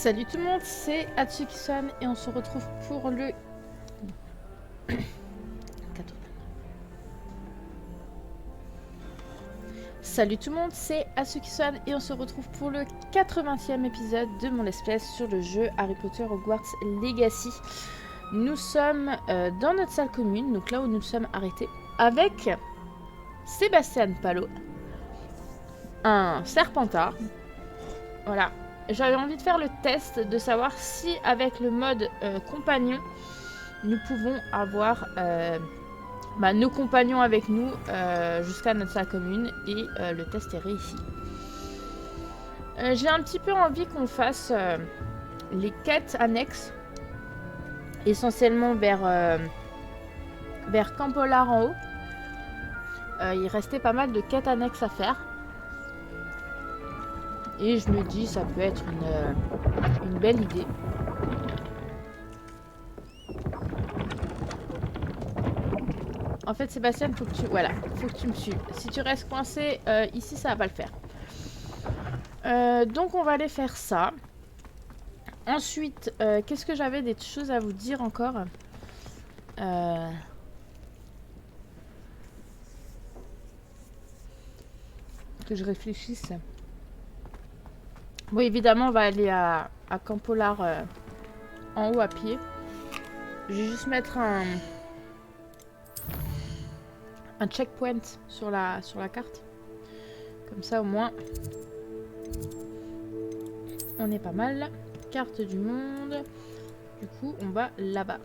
Salut tout le monde, c'est Atsuki-san et on se retrouve pour le... Salut tout le monde, c'est Atsuki-san et on se retrouve pour le 80e épisode de mon let's play sur le jeu Harry Potter Hogwarts Legacy. Nous sommes dans notre salle commune, donc là où nous sommes arrêtés, avec Sébastien Palot, un Serpentard. Voilà. J'avais envie de faire le test de savoir si avec le mode compagnon, nous pouvons avoir nos compagnons avec nous jusqu'à notre salle commune et le test est réussi. J'ai un petit peu envie qu'on fasse les quêtes annexes, essentiellement vers Campolar en haut. Il restait pas mal de quêtes annexes à faire. Et je me dis ça peut être une belle idée. En fait, Sébastien, faut que tu me suives. Si tu restes coincé ici, ça va pas le faire. Donc, on va aller faire ça. Ensuite, qu'est-ce que j'avais des choses à vous dire encore que je réfléchisse. Bon, évidemment, on va aller à Campolar en haut à pied. Je vais juste mettre un checkpoint sur la carte. Comme ça, au moins, on est pas mal. Carte du monde. Du coup, on va là-bas.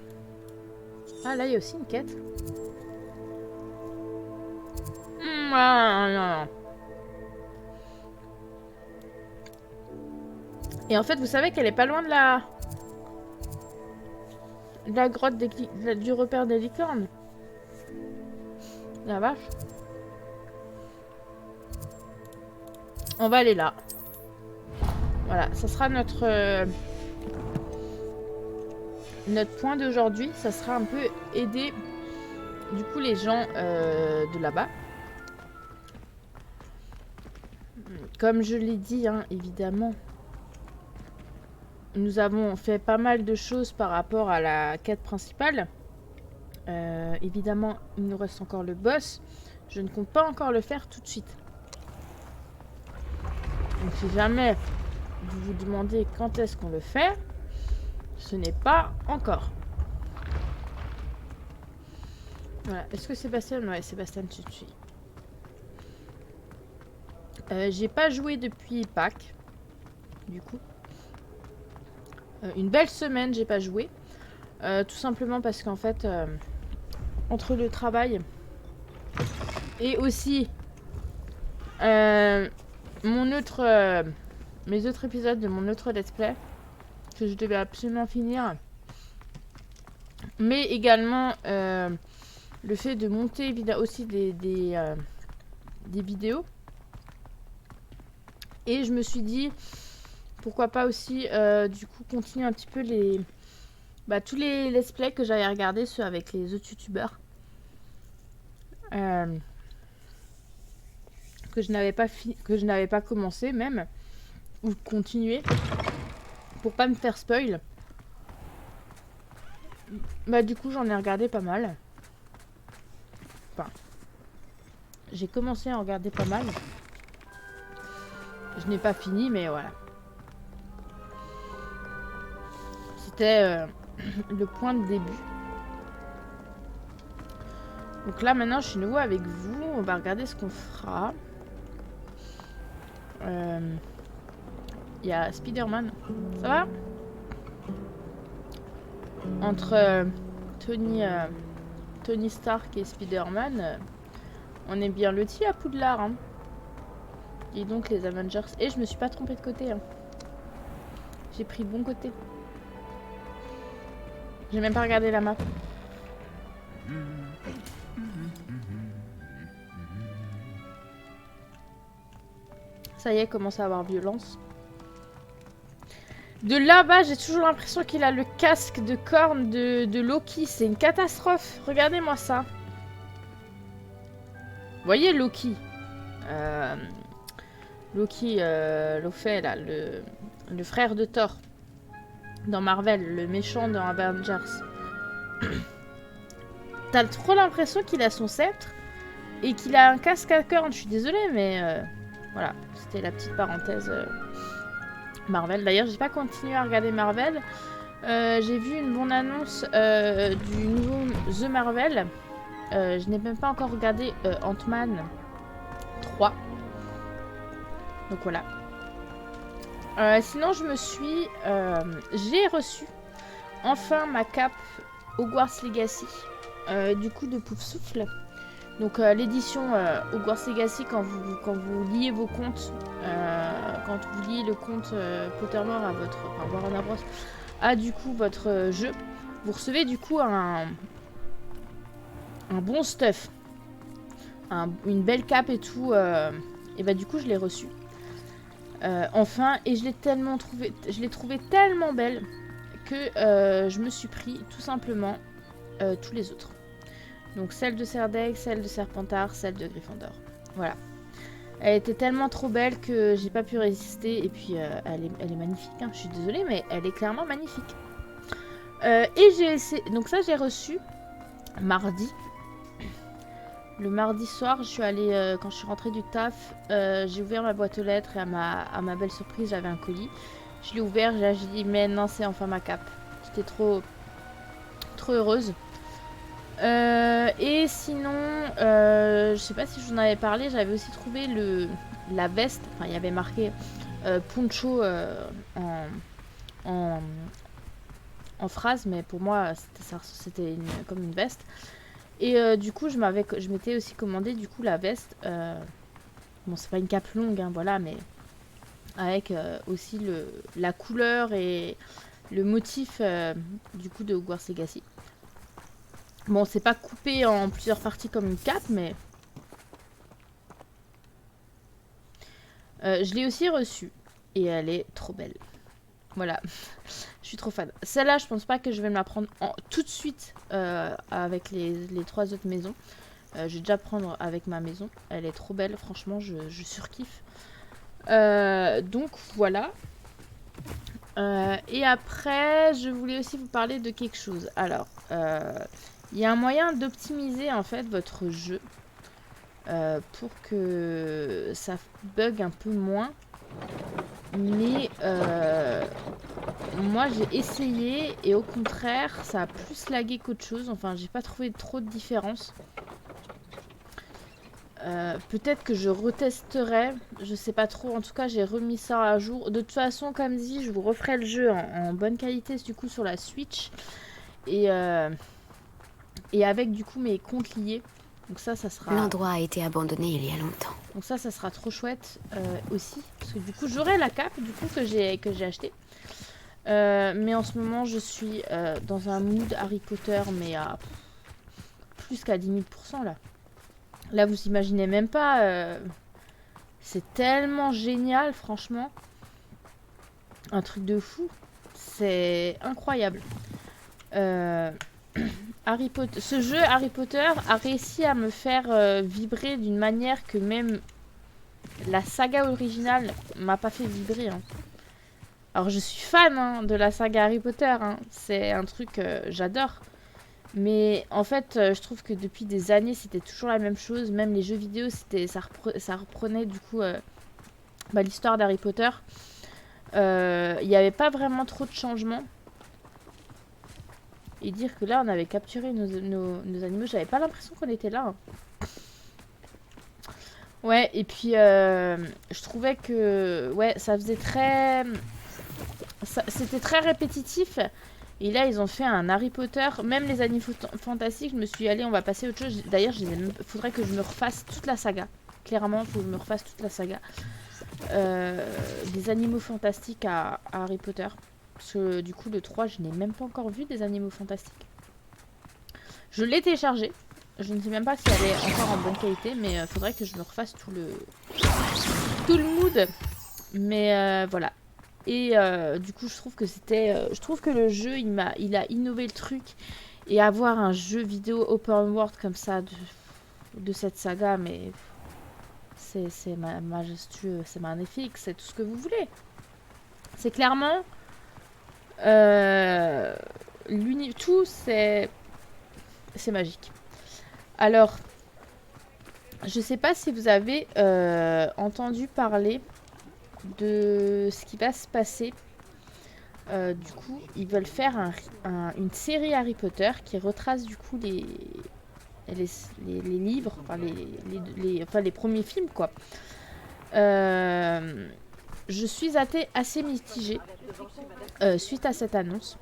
Ah, là, il y a aussi une quête. Non. Et en fait, vous savez qu'elle est pas loin de la grotte du repère des licornes. La vache. On va aller là. Voilà, ça sera notre point d'aujourd'hui. Ça sera un peu aider du coup les gens de là-bas. Comme je l'ai dit, hein, évidemment, nous avons fait pas mal de choses par rapport à la quête principale. Évidemment, il nous reste encore le boss. Je ne compte pas encore le faire tout de suite. Donc si jamais vous vous demandez quand est-ce qu'on le fait, ce n'est pas encore. Voilà. Est-ce que Sébastien... Ouais, Sébastien, tu te suis. J'ai pas joué depuis Pâques. Du coup. Une belle semaine, j'ai pas joué. Tout simplement parce qu'en fait... entre le travail et aussi mes autres épisodes de mon autre let's play que je devais absolument finir, mais également le fait de monter aussi des vidéos, et je me suis dit pourquoi pas aussi du coup continuer un petit peu tous les let's play que j'avais regardé, ceux avec les autres youtubeurs que je n'avais pas commencé même, ou continuer pour pas me faire spoil. Du coup j'en ai regardé pas mal. Enfin, j'ai commencé à en regarder pas mal. Je n'ai pas fini, mais voilà. C'était le point de début. Donc là maintenant je suis nouveau avec vous. On va regarder ce qu'on fera. Il y a Spider-Man. Ça va? Entre Tony Stark et Spider-Man, on est bien lotis à Poudlard. Hein. Et donc les Avengers. Et je me suis pas trompée de côté. Hein. J'ai pris le bon côté. J'ai même pas regardé la map. Ça y est, commence à avoir violence. De là-bas, j'ai toujours l'impression qu'il a le casque de corne de Loki. C'est une catastrophe. Regardez-moi ça. Vous voyez Loki Loki, Lofé, là, le frère de Thor. dans Marvel, le méchant dans Avengers. T'as trop l'impression qu'il a son sceptre et qu'il a un casque à cornes. Je suis désolée, mais voilà, c'était la petite parenthèse Marvel. D'ailleurs, j'ai pas continué à regarder Marvel. J'ai vu une bonne annonce du nouveau The Marvel. Je n'ai même pas encore regardé Ant-Man 3. Donc voilà. Sinon, j'ai reçu enfin ma cape Hogwarts Legacy. Du coup, de Poufsouffle. Donc l'édition Hogwarts Legacy, quand vous liez vos comptes, quand vous liez le compte Pottermore à votre, enfin Warner Bros, à du coup votre jeu, vous recevez du coup un bon stuff, une belle cape et tout, et bah du coup je l'ai reçu. Enfin, et je l'ai trouvé tellement belle que je me suis pris tout simplement tous les autres. Donc celle de Serdaigle, celle de Serpentard, celle de Gryffondor. Voilà. Elle était tellement trop belle que j'ai pas pu résister. Et puis elle est magnifique. Hein. Je suis désolée, mais elle est clairement magnifique. Et j'ai essayé. Donc ça j'ai reçu mardi. Le mardi soir, je suis allée quand je suis rentrée du taf. J'ai ouvert ma boîte aux lettres et à ma belle surprise, j'avais un colis. Je l'ai ouvert, j'ai dit mais non, c'est enfin ma cape. J'étais trop heureuse. Et sinon, je sais pas si je vous en avais parlé, j'avais aussi trouvé la veste. Enfin, il y avait marqué poncho en phrase, mais pour moi, c'était comme une veste. Et du coup, je m'étais aussi commandé du coup la veste. Bon, c'est pas une cape longue, hein, voilà, mais avec aussi la couleur et le motif du coup de Hogwarts Legacy. Bon, c'est pas coupé en plusieurs parties comme une cape, mais... je l'ai aussi reçue. Et elle est trop belle. Voilà. Je suis trop fan. Celle-là, je pense pas que je vais me la prendre tout de suite avec les 3 autres maisons. Je vais déjà prendre avec ma maison. Elle est trop belle, franchement, je surkiffe. Donc, voilà. Et après, je voulais aussi vous parler de quelque chose. Alors... il y a un moyen d'optimiser en fait votre jeu pour que ça bug un peu moins. Mais moi j'ai essayé et au contraire ça a plus lagué qu'autre chose. Enfin j'ai pas trouvé trop de différence. Peut-être que je retesterai, je sais pas trop. En tout cas j'ai remis ça à jour. De toute façon comme dit je vous referai le jeu en bonne qualité du coup sur la Switch. Et avec du coup mes comptes liés. Donc ça sera... L'endroit a été abandonné il y a longtemps. Donc ça sera trop chouette aussi. Parce que du coup j'aurai la cape du coup que j'ai acheté. Mais en ce moment je suis dans un mood Harry Potter mais à plus qu'à 10 000% là. Là vous imaginez même pas. C'est tellement génial franchement. Un truc de fou. C'est incroyable. Ce jeu Harry Potter a réussi à me faire vibrer d'une manière que même la saga originale m'a pas fait vibrer. Hein. Alors je suis fan de la saga Harry Potter, hein. C'est un truc que j'adore. Mais en fait, je trouve que depuis des années, c'était toujours la même chose. Même les jeux vidéo, ça reprenait du coup l'histoire d'Harry Potter. Il n'y avait pas vraiment trop de changements. Et dire que là on avait capturé nos animaux, j'avais pas l'impression qu'on était là. Hein. Ouais, et puis je trouvais que ouais, ça faisait très... C'était très répétitif. Et là ils ont fait un Harry Potter, même les animaux fantastiques, je me suis dit allez on va passer à autre chose. D'ailleurs faudrait que je me refasse toute la saga. Clairement, il faut que je me refasse toute la saga. Des animaux fantastiques à Harry Potter. Parce que du coup le 3 je n'ai même pas encore vu des animaux fantastiques. Je l'ai téléchargé. Je ne sais même pas si elle est encore en bonne qualité. Mais faudrait que je me refasse tout le mood. Mais voilà. Et du coup je trouve que je trouve que le jeu il a innové le truc. Et avoir un jeu vidéo open world comme ça de cette saga. Mais c'est majestueux. C'est magnifique. C'est tout ce que vous voulez. C'est clairement... Tout, c'est magique. Alors, je sais pas si vous avez entendu parler de ce qui va se passer. Du coup, ils veulent faire une série Harry Potter qui retrace du coup les livres, enfin les premiers films quoi. Je suis assez mitigée suite à cette annonce.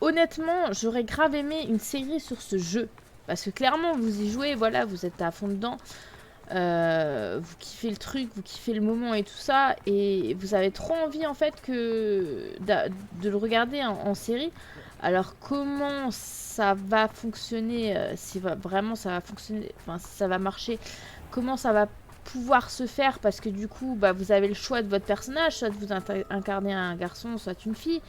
Honnêtement, j'aurais grave aimé une série sur ce jeu. Parce que clairement, vous y jouez, voilà, vous êtes à fond dedans. Vous kiffez le truc, vous kiffez le moment et tout ça. Et vous avez trop envie, en fait, de le regarder en série. Alors, comment ça va fonctionner, si vraiment ça va fonctionner, enfin, si ça va marcher, comment ça va pouvoir se faire, parce que du coup, bah, vous avez le choix de votre personnage, soit vous incarnez un garçon, soit une fille.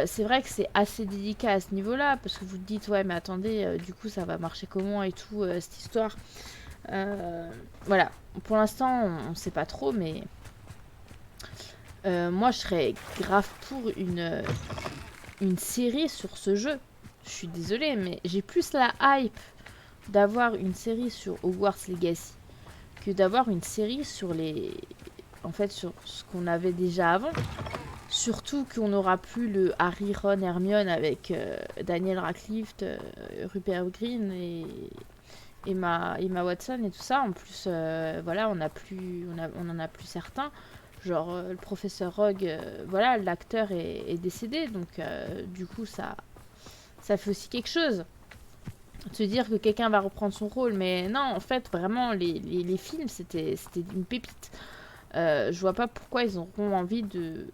C'est vrai que c'est assez délicat à ce niveau-là, parce que vous te dites, ouais, mais attendez, du coup, ça va marcher comment et tout, cette histoire. Voilà, pour l'instant, on sait pas trop, mais moi, je serais grave pour une série sur ce jeu. Je suis désolée, mais j'ai plus la hype d'avoir une série sur Hogwarts Legacy que d'avoir une série sur sur ce qu'on avait déjà avant. Surtout qu'on n'aura plus le Harry, Ron, Hermione avec Daniel Radcliffe, Rupert Green et Emma Watson et tout ça. En plus, voilà, on en a plus certains. Genre le professeur Rogue, voilà, l'acteur est décédé, donc du coup ça fait aussi quelque chose. De se dire que quelqu'un va reprendre son rôle, mais non, en fait, vraiment, les films, c'était une pépite. Je vois pas pourquoi ils auront envie de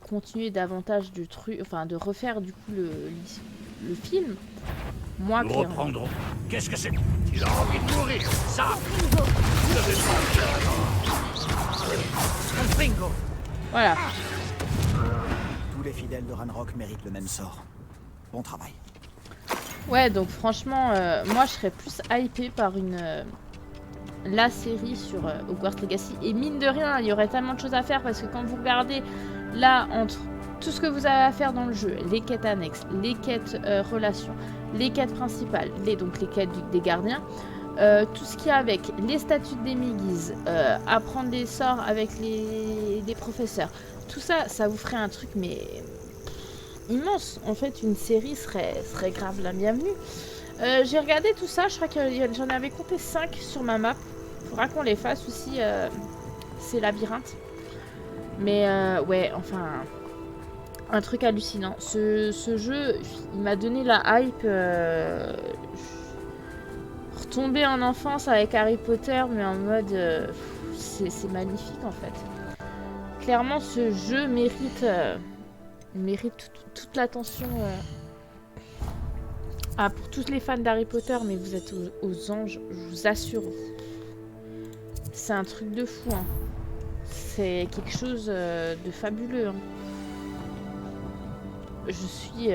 continuer davantage de trucs, enfin de refaire du coup le film. Moi, Nous clairement. reprendrons. Qu'est-ce que c'est? Il a envie de mourir, ça. Vous devez pas. Bingo. Voilà. Tous les fidèles de Ranrock méritent le même sort. Bon travail. Ouais, donc franchement, moi je serais plus hypée par la série sur Hogwarts Legacy. Et mine de rien, il y aurait tellement de choses à faire parce que quand vous regardez là, entre tout ce que vous avez à faire dans le jeu, les quêtes annexes, les quêtes relations, les quêtes principales, donc les quêtes des gardiens, tout ce qu'il y a avec les statues des Migis, apprendre des sorts avec les professeurs, tout ça, ça vous ferait un truc mais immense. En fait, une série serait grave la bienvenue. J'ai regardé tout ça, je crois que j'en avais compté 5 sur ma map. Faudra qu'on les fasse aussi, ces labyrinthes. Mais ouais, enfin, un truc hallucinant. Ce jeu, il m'a donné la hype. Retomber en enfance avec Harry Potter, mais en mode... c'est magnifique en fait. Clairement, ce jeu mérite toute l'attention. Pour tous les fans d'Harry Potter, mais vous êtes aux anges, je vous assure. C'est un truc de fou. Hein. C'est quelque chose de fabuleux. Hein. Je suis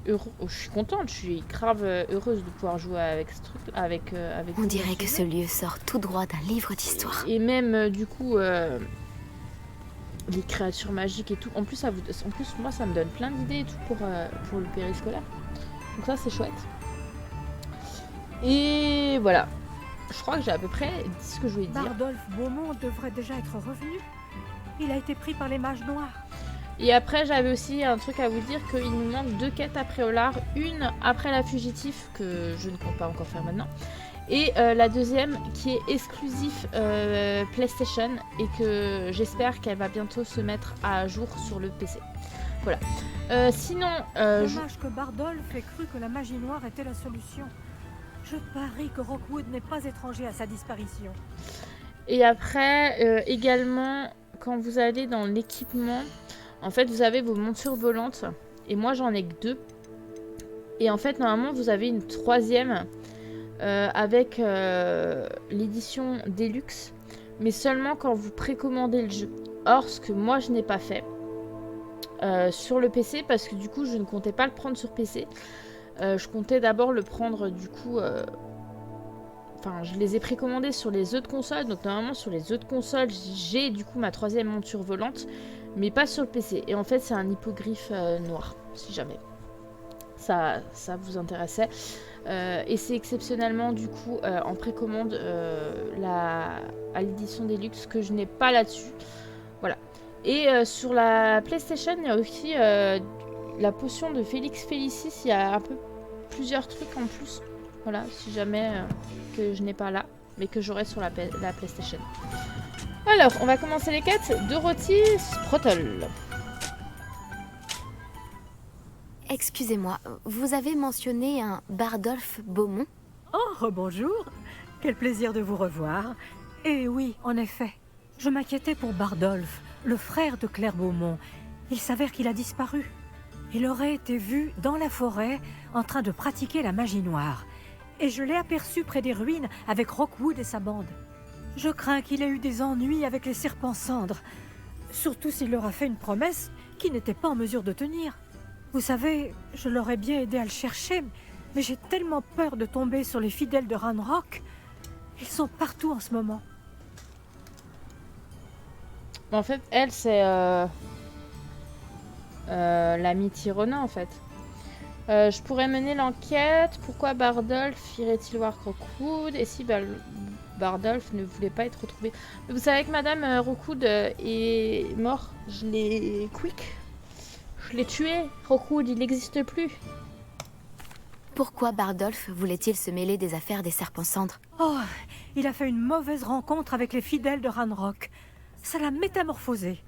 je suis contente, je suis grave heureuse de pouvoir jouer avec ce truc, avec On dirait que ce lieu sort tout droit d'un livre d'histoire. Et même du coup les créatures magiques et tout. En plus moi ça me donne plein d'idées et tout pour le périscolaire. Donc ça c'est chouette. Et voilà. Je crois que j'ai à peu près dit ce que je voulais dire. Bardolph Beaumont devrait déjà être revenu. Il a été pris par les mages noirs. Et après, j'avais aussi un truc à vous dire qu'il nous manque 2 quêtes à Préolard. Une après la fugitif, que je ne compte pas encore faire maintenant. Et la deuxième qui est exclusif PlayStation et que j'espère qu'elle va bientôt se mettre à jour sur le PC. Voilà. Sinon... Dommage que Bardolph ait cru que la magie noire était la solution. Je parie que Rockwood n'est pas étranger à sa disparition. Et après, également, quand vous allez dans l'équipement... En fait, vous avez vos montures volantes. Et moi, j'en ai que 2. Et en fait, normalement, vous avez une 3e avec l'édition Deluxe. Mais seulement quand vous précommandez le jeu. Or, ce que moi, je n'ai pas fait sur le PC. Parce que du coup, je ne comptais pas le prendre sur PC. Je comptais d'abord le prendre du coup... Enfin, je les ai précommandés sur les autres consoles. Donc, normalement, sur les autres consoles, j'ai du coup ma 3e monture volante. mais pas sur le PC. Et en fait, c'est un hippogriffe noir, si jamais ça vous intéressait. Et c'est exceptionnellement, du coup, en précommande à l'édition Deluxe que je n'ai pas là-dessus. Voilà. Et sur la PlayStation, il y a aussi la potion de Félix Félicis. Il y a un peu plusieurs trucs en plus. Voilà, si jamais que je n'ai pas là, mais que j'aurai sur la PlayStation. Alors, on va commencer les quêtes. Dorothy Sprottle. Excusez-moi, vous avez mentionné un Bardolph Beaumont? Oh, rebonjour. Quel plaisir de vous revoir. Et oui, en effet, je m'inquiétais pour Bardolph, le frère de Claire Beaumont. Il s'avère qu'il a disparu. Il aurait été vu dans la forêt en train de pratiquer la magie noire. Et je l'ai aperçu près des ruines avec Rockwood et sa bande. Je crains qu'il ait eu des ennuis avec les serpents cendres. Surtout s'il leur a fait une promesse qu'il n'était pas en mesure de tenir. Vous savez, je l'aurais bien aidé à le chercher, mais j'ai tellement peur de tomber sur les fidèles de Ranrock. Ils sont partout en ce moment. En fait, elle, c'est l'amie Tyrona, en fait. Je pourrais mener l'enquête. Pourquoi Bardolph irait-il voir Rockwood? Et si Bardolph ne voulait pas être retrouvé? Mais vous savez que Madame Rockwood est mort. Je l'ai Je l'ai tué. Rockwood, il n'existe plus. Pourquoi Bardolph voulait-il se mêler des affaires des serpents cendres? Oh, il a fait une mauvaise rencontre avec les fidèles de Ranrock. Ça l'a métamorphosé.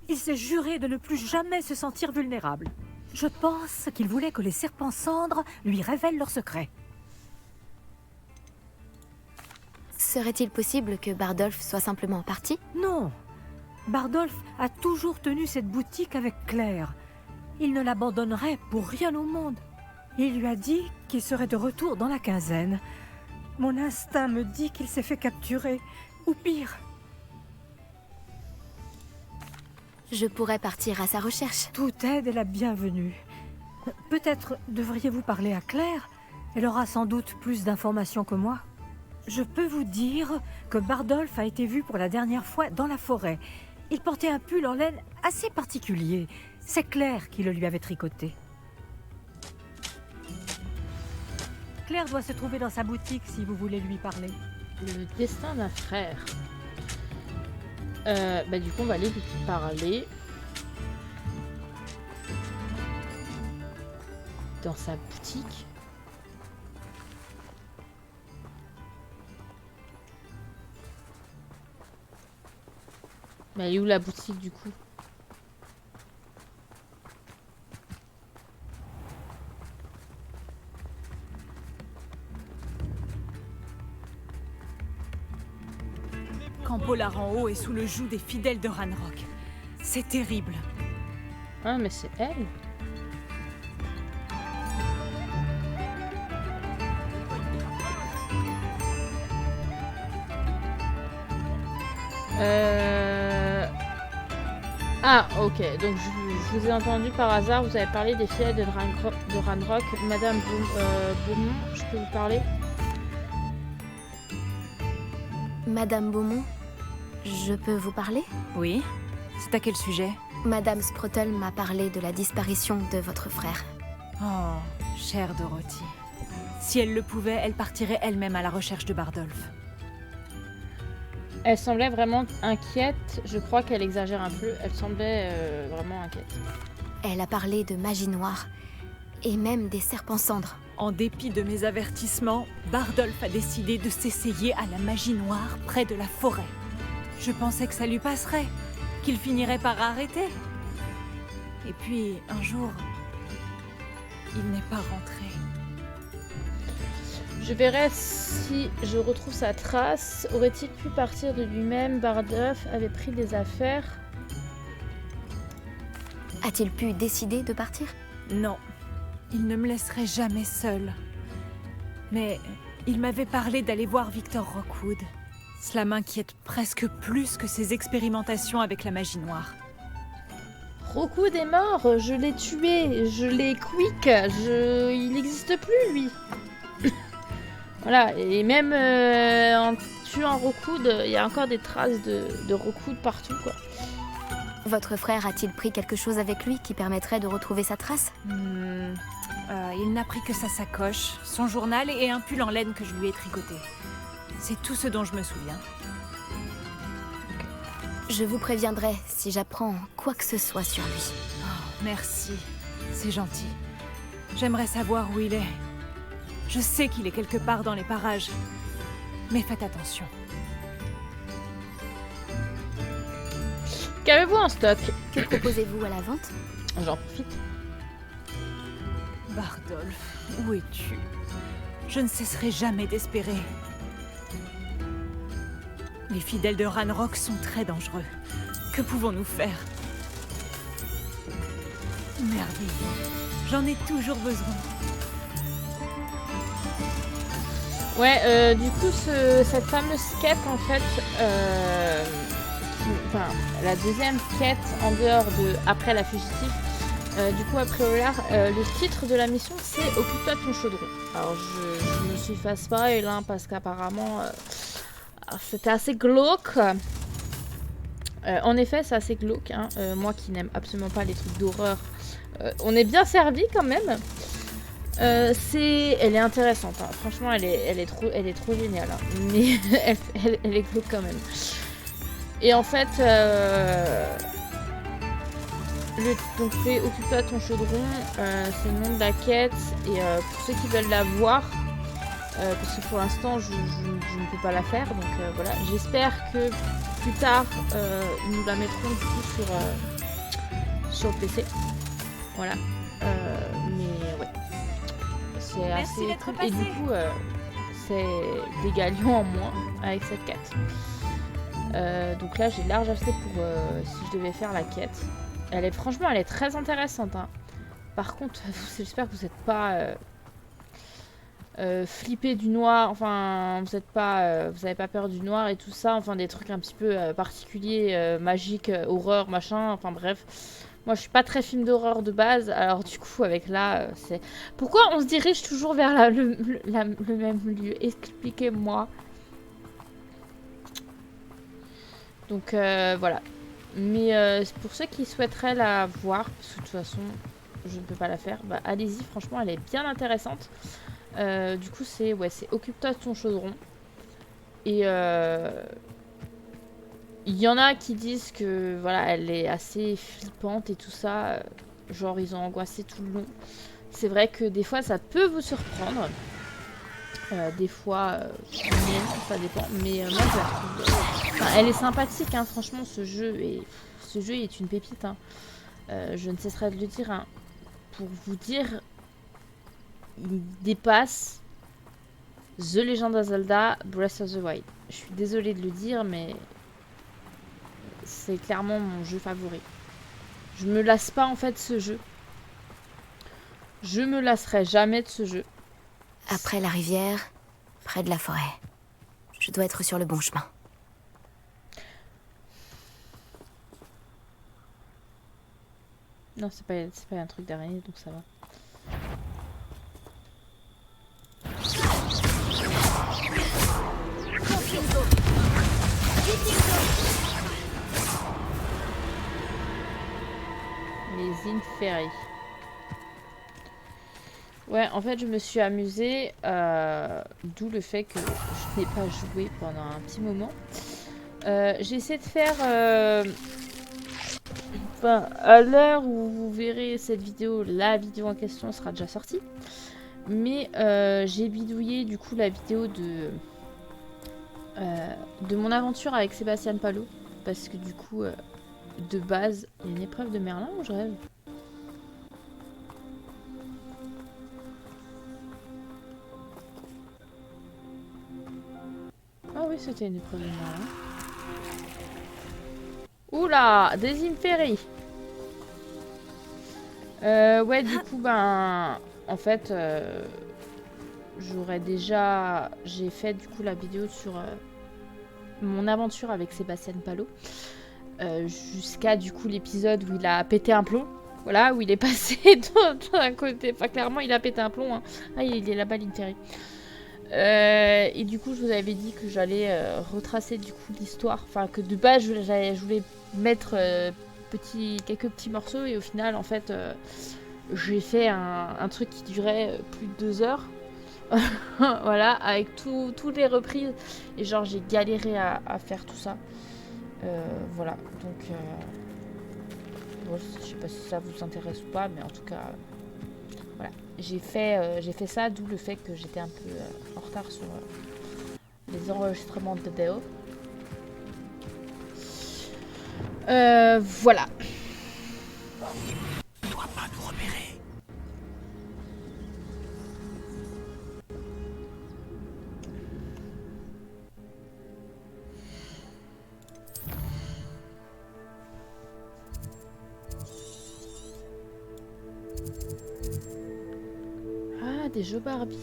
Il s'est juré de ne plus jamais se sentir vulnérable. Je pense qu'il voulait que les serpents cendres lui révèlent leurs secrets. Serait-il possible que Bardolph soit simplement parti? Non. Bardolph a toujours tenu cette boutique avec Claire. Il ne l'abandonnerait pour rien au monde. Il lui a dit qu'il serait de retour dans la quinzaine. Mon instinct me dit qu'il s'est fait capturer. Ou pire. Je pourrais partir à sa recherche. Toute aide est la bienvenue. Peut-être devriez-vous parler à Claire. Elle aura sans doute plus d'informations que moi. Je peux vous dire que Bardolph a été vu pour la dernière fois dans la forêt. Il portait un pull en laine assez particulier. C'est Claire qui le lui avait tricoté. Claire doit se trouver dans sa boutique si vous voulez lui parler. Le destin d'un frère. Du coup, on va aller lui parler. Dans sa boutique. Mais elle est où la boutique du coup? Quand Polaran-Haut est sous le joug des fidèles de Ranrock. C'est terrible. Ah, mais c'est elle. Ah, ok. Donc, je vous ai entendu par hasard. Vous avez parlé des filles de Ranrock. Madame Beaumont, je peux vous parler? Madame Beaumont, je peux vous parler? Oui. C'est à quel sujet? Madame Sprottle m'a parlé de la disparition de votre frère. Oh, chère Dorothy. Si elle le pouvait, elle partirait elle-même à la recherche de Bardolph. Elle semblait vraiment inquiète. Je crois qu'elle exagère un peu. Elle semblait vraiment inquiète. Elle a parlé de magie noire et même des serpents cendres. En dépit de mes avertissements, Bardolph a décidé de s'essayer à la magie noire près de la forêt. Je pensais que ça lui passerait, qu'il finirait par arrêter. Et puis, un jour, il n'est pas rentré. Je verrai si je retrouve sa trace. Aurait-il pu partir de lui-même? Bardolph avait pris des affaires. A-t-il pu décider de partir? Non, il ne me laisserait jamais seule. Mais il m'avait parlé d'aller voir Victor Rockwood. Cela m'inquiète presque plus que ses expérimentations avec la magie noire. Rockwood est mort, je l'ai tué, je l'ai quick, il n'existe plus lui. Voilà, et même en tuant Rockwood, il y a encore des traces de Rockwood partout quoi. Votre frère a-t-il pris quelque chose avec lui qui permettrait de retrouver sa trace? Il n'a pris que sa sacoche, son journal et un pull en laine que je lui ai tricoté. C'est tout ce dont je me souviens. Je vous préviendrai si j'apprends quoi que ce soit sur lui. Oh, merci, c'est gentil. J'aimerais savoir où il est. Je sais qu'il est quelque part dans les parages. Mais faites attention. Qu'avez-vous en stock? Que proposez-vous à la vente? J'en profite. Bardolph, où es-tu? Je ne cesserai jamais d'espérer. Les fidèles de Ranrock sont très dangereux. Que pouvons-nous faire? Merveilleux. J'en ai toujours besoin. Ouais, du coup, cette fameuse quête, en fait, enfin, la deuxième quête en dehors de après la fugitive, du coup, après Olar, le titre de la mission, c'est Occupe-toi de ton chaudron. Alors, je me suis fait spoil, hein, parce qu'apparemment, c'était assez glauque. En effet, c'est assez glauque, hein. Moi qui n'aime absolument pas les trucs d'horreur, on est bien servi quand même. Elle est intéressante, hein. Franchement, elle est trop géniale, hein. Mais elle est glauque quand même. Et en fait, donc c'est Occupe-toi de ton chaudron, c'est le nom de la quête. Et pour ceux qui veulent la voir, parce que pour l'instant je ne peux pas la faire, donc voilà. J'espère que plus tard ils nous la mettront du coup sur le PC. Voilà. Mais ouais. C'est assez cool. Et du coup, c'est des galions en moins avec cette quête. Donc là, j'ai large assez pour si je devais faire la quête. Franchement, elle est très intéressante, hein. Par contre, j'espère que vous n'êtes pas flippé du noir. Enfin, vous n'avez pas peur du noir et tout ça. Enfin, des trucs un petit peu particuliers, magiques, horreur, machin. Enfin bref. Moi, je suis pas très film d'horreur de base, alors du coup, avec là, c'est... Pourquoi on se dirige toujours vers le même lieu? Expliquez-moi. Donc, voilà. Mais pour ceux qui souhaiteraient la voir, parce que de toute façon, je ne peux pas la faire, bah allez-y, franchement, elle est bien intéressante. Du coup, c'est Occupe-toi de ton chaudron. Et... il y en a qui disent que voilà, elle est assez flippante et tout ça. Genre, ils ont angoissé tout le long. C'est vrai que des fois, ça peut vous surprendre. Des fois, ça dépend. Mais moi, je la trouve... Enfin, elle est sympathique, hein, franchement, ce jeu est une pépite. Hein. Je ne cesserai de le dire. Hein. Pour vous dire, il dépasse The Legend of Zelda Breath of the Wild. Je suis désolée de le dire, mais... c'est clairement mon jeu favori. Je me lasse pas en fait de ce jeu. Je me lasserai jamais de ce jeu. Après la rivière, près de la forêt. Je dois être sur le bon chemin. Non, c'est pas un truc d'araignée, donc ça va. Les Inferi. Ouais, en fait, je me suis amusée, d'où le fait que je n'ai pas joué pendant un petit moment. J'ai essayé de faire... Enfin, à l'heure où vous verrez cette vidéo, la vidéo en question sera déjà sortie. Mais j'ai bidouillé du coup la vidéo de mon aventure avec Sébastien Palot. Parce que du coup... de base, il y a une épreuve de Merlin ou je rêve? Ah oui, c'était une épreuve de Merlin. Oula, des Inferi. Ouais, du coup, ben... En fait, j'ai fait du coup la vidéo sur mon aventure avec Sébastien Palot. Jusqu'à du coup l'épisode où il a pété un plomb, voilà, où il est passé d'un côté, enfin clairement il a pété un plomb, hein. Ah, il est là-bas l'intérêt. Et du coup je vous avais dit que j'allais retracer du coup l'histoire, enfin que de base je voulais mettre quelques petits morceaux et au final en fait j'ai fait un truc qui durait plus de 2 heures. Voilà, avec toutes les reprises et genre j'ai galéré à faire tout ça. Voilà, donc bon, je sais pas si ça vous intéresse ou pas, mais en tout cas voilà, j'ai fait ça, d'où le fait que j'étais un peu en retard sur les enregistrements de vidéos. Voilà. On ne doit pas nous repérer. Ah, des jeux Barbie.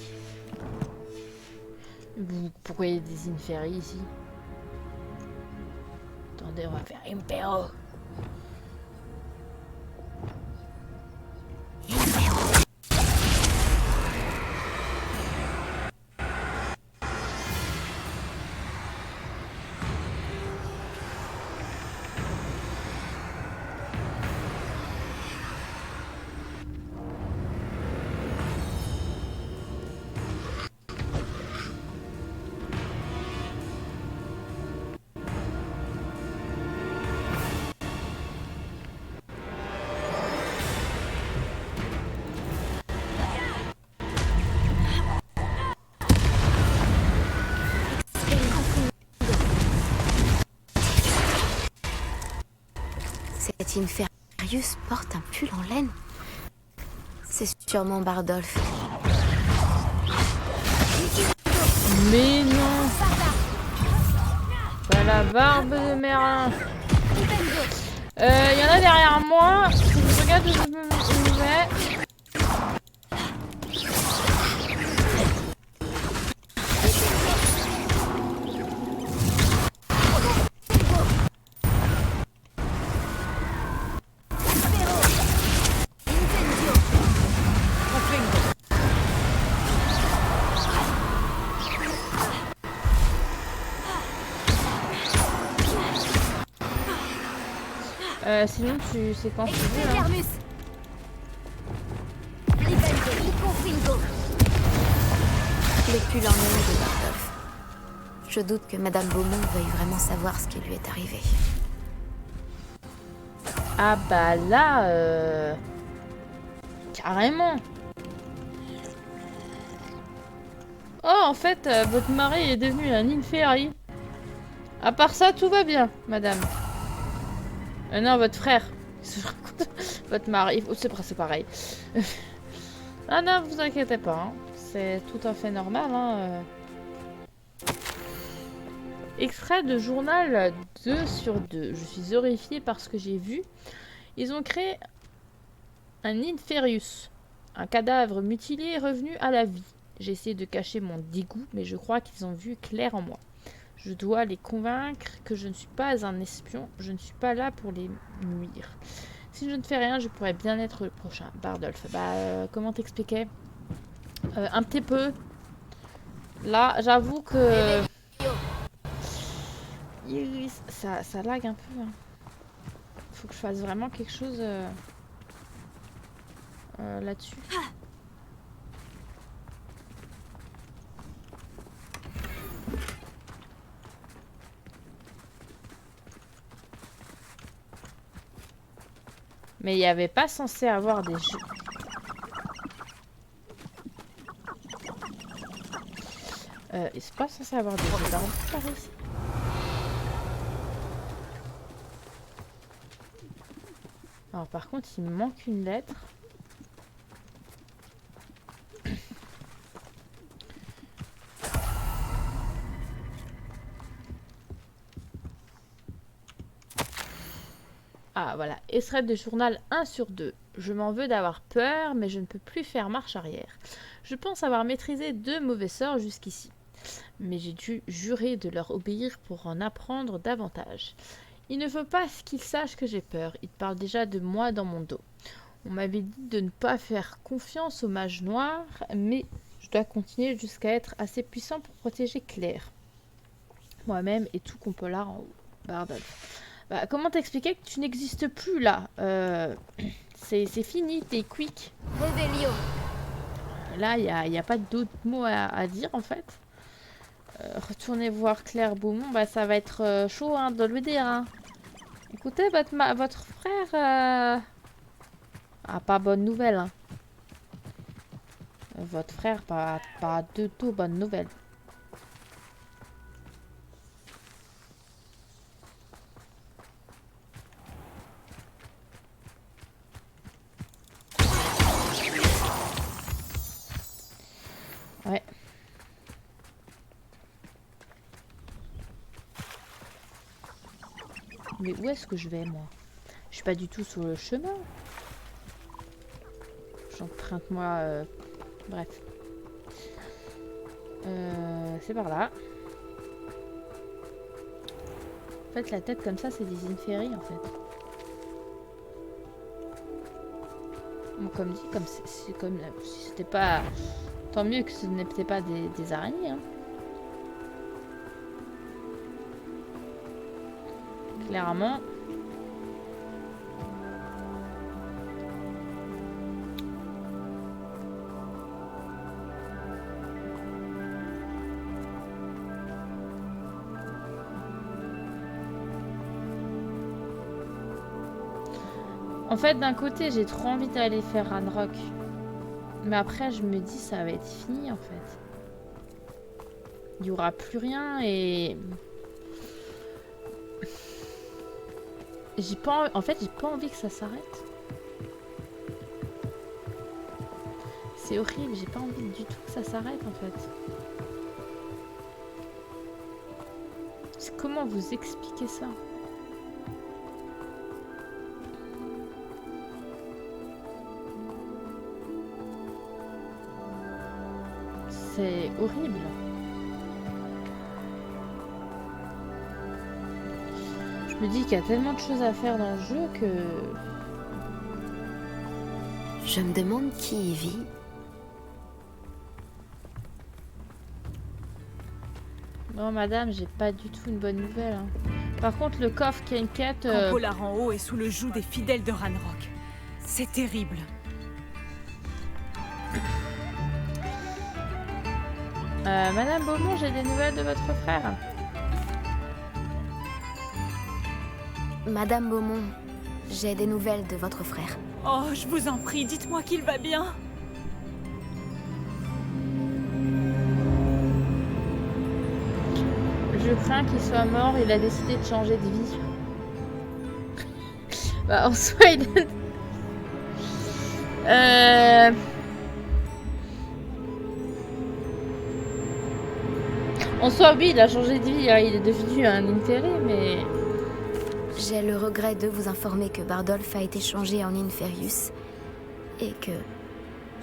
Pourquoi il y a des Inferi ici? Attendez, on va faire Impero. Cette Inferius porte un pull en laine. C'est sûrement Bardolph. Mais non. Pas la barbe de Merlin. Il y en a derrière moi. Je regarde où je vais. Sinon tu sais quand tu veux là. Le pull en laine de Bardolph. Je doute que Madame Beaumont veuille vraiment savoir ce qui lui est arrivé. Ah bah là carrément. Oh en fait votre mari est devenu un Inferi. À part ça tout va bien madame. Non votre frère. Votre mari. Oh, c'est pareil. Ah non vous inquiétez pas. Hein. C'est tout à fait normal. Hein. Extrait de journal 2/2. Je suis horrifiée par ce que j'ai vu. Ils ont créé un Inferius. Un cadavre mutilé est revenu à la vie. J'ai essayé de cacher mon dégoût, mais je crois qu'ils ont vu clair en moi. Je dois les convaincre que je ne suis pas un espion. Je ne suis pas là pour les nuire. Si je ne fais rien, je pourrais bien être le prochain. Bardolph. Bah, comment t'expliquer un petit peu. Là, j'avoue que... Ça lag un peu. Hein. Faut que je fasse vraiment quelque chose là-dessus. Mais il n'y avait pas censé avoir des jeux. C'est pas censé avoir des jeux d'armes par ici. Alors par contre, il me manque une lettre. Ah voilà, extrait de journal 1/2. Je m'en veux d'avoir peur, mais je ne peux plus faire marche arrière. Je pense avoir maîtrisé 2 mauvais sorts jusqu'ici. Mais j'ai dû jurer de leur obéir pour en apprendre davantage. Il ne faut pas qu'ils sachent que j'ai peur. Ils parlent déjà de moi dans mon dos. On m'avait dit de ne pas faire confiance aux mages noirs, mais je dois continuer jusqu'à être assez puissant pour protéger Claire. Moi-même et tout Compolard en haut. Bardolph. Bah, comment t'expliquer que tu n'existes plus là? C'est fini, t'es quick. Revelio. Là, il y a pas d'autres mots à dire en fait. Retournez voir Claire Beaumont, bah ça va être chaud hein, de le dire. Hein. Écoutez, votre frère... Ah, pas bonne nouvelle. Hein. Votre frère, pas de tout bonne nouvelle. Ouais. Mais où est-ce que je vais, moi? Je suis pas du tout sur le chemin. J'emprunte, moi... Bref. C'est par là. En fait, la tête comme ça, c'est des inféries, en fait. Bon, comme dit, c'est comme si c'était pas... Tant mieux que ce n'était pas des araignées, hein. Clairement. En fait, d'un côté, j'ai trop envie d'aller faire Ranrock. Mais après, je me dis, ça va être fini, en fait. Il n'y aura plus rien et... J'ai pas... En fait, j'ai pas envie que ça s'arrête. C'est horrible, j'ai pas envie du tout que ça s'arrête, en fait. Comment vous expliquer ça? C'est horrible. Je me dis qu'il y a tellement de choses à faire dans le jeu que... Je me demande qui y vit. Non, madame, j'ai pas du tout une bonne nouvelle. Hein. Par contre, le coffre qui a une quête... Polar en haut est sous le joug des fidèles de Ranrock. C'est terrible. Madame Beaumont, j'ai des nouvelles de votre frère. Madame Beaumont, j'ai des nouvelles de votre frère. Oh, je vous en prie, dites-moi qu'il va bien. Je crains qu'il soit mort, il a décidé de changer de vie. Bah, en soi, il a... En soi, oui, il a changé de vie, hein. Il est devenu un intérêt, mais... J'ai le regret de vous informer que Bardolph a été changé en Inferius et que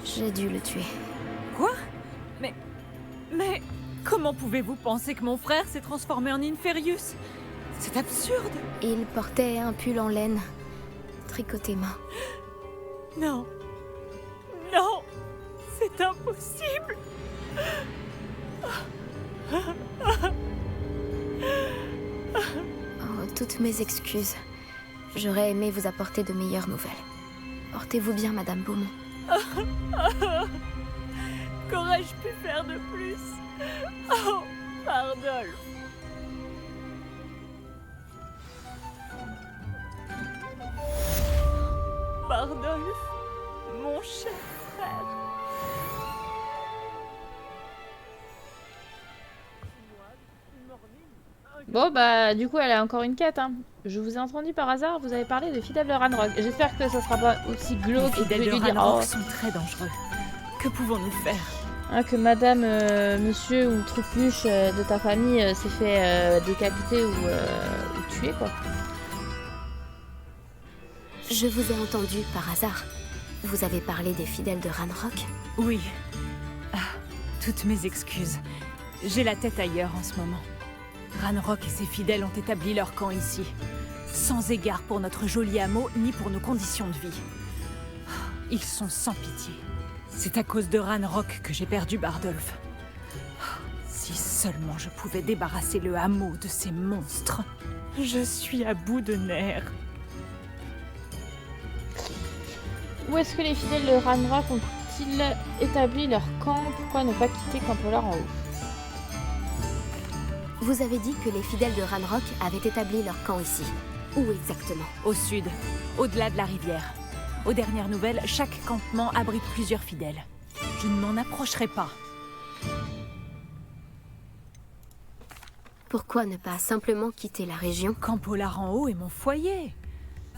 j'ai dû le tuer. Quoi? Mais... Comment pouvez-vous penser que mon frère s'est transformé en Inferius? C'est absurde. Il portait un pull en laine, tricoté main. Non. Non. C'est impossible. Oh, toutes mes excuses. J'aurais aimé vous apporter de meilleures nouvelles. Portez-vous bien, Madame Beaumont. Qu'aurais-je pu faire de plus? Oh, Bardolph. Bardolph, mon cher frère. Bon, bah, du coup, elle a encore une quête, hein. Je vous ai entendu par hasard, vous avez parlé de fidèles de Ranrock. J'espère que ça sera pas aussi glauque. Les fidèles de Ranrock sont très dangereux. Que pouvons-nous faire? Hein, que madame, monsieur ou trucmuche de ta famille s'est fait décapiter ou tuer, quoi. Je vous ai entendu par hasard. Vous avez parlé des fidèles de Ranrock? Oui. Ah, toutes mes excuses. J'ai la tête ailleurs en ce moment. Ranrock et ses fidèles ont établi leur camp ici. Sans égard pour notre joli hameau, ni pour nos conditions de vie. Ils sont sans pitié. C'est à cause de Ranrock que j'ai perdu Bardolph. Si seulement je pouvais débarrasser le hameau de ces monstres. Je suis à bout de nerfs. Où est-ce que les fidèles de Ranrock ont-ils établi leur camp? Pourquoi ne pas quitter Campolar en haut? Vous avez dit que les fidèles de Ranrock avaient établi leur camp ici. Où exactement? Au sud, au-delà de la rivière. Aux dernières nouvelles, chaque campement abrite plusieurs fidèles. Je ne m'en approcherai pas. Pourquoi ne pas simplement quitter la région? Campolar en haut est mon foyer.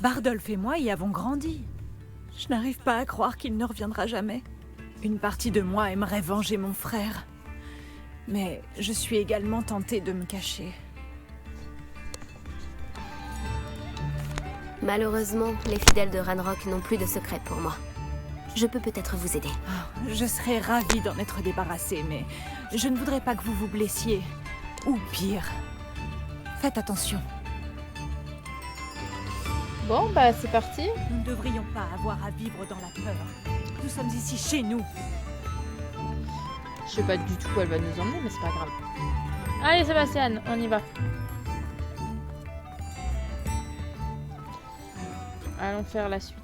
Bardolph et moi y avons grandi. Je n'arrive pas à croire qu'il ne reviendra jamais. Une partie de moi aimerait venger mon frère. Mais je suis également tentée de me cacher. Malheureusement, les fidèles de Ranrock n'ont plus de secret pour moi. Je peux peut-être vous aider. Je serais ravie d'en être débarrassée, mais je ne voudrais pas que vous vous blessiez. Ou pire. Faites attention. Bon, bah c'est parti. Nous ne devrions pas avoir à vivre dans la peur. Nous sommes ici chez nous. Je sais pas du tout où elle va nous emmener, mais c'est pas grave. Allez Sébastien, on y va. Allons faire la suite.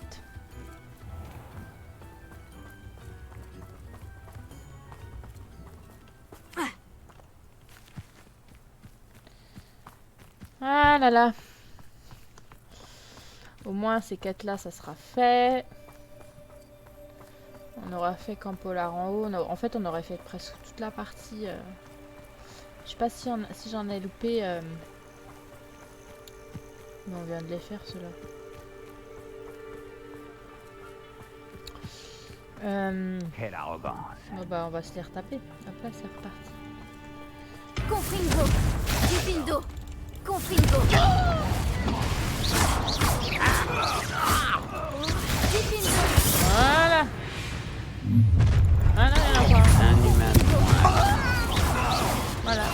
Ah là là. Au moins ces quêtes-là, ça sera fait. On aura fait Campolar en haut. En fait, on aurait fait presque toute la partie. Je sais pas si, si j'en ai loupé. Mais on vient de les faire, ceux-là. Quelle arrogance. Bon bah, on va se les retaper. Hop là, c'est reparti. Confringo! Divindo! Confringo! Divindo! Voilà. Ah non, il y en a pas. Un humain de moins. Voilà.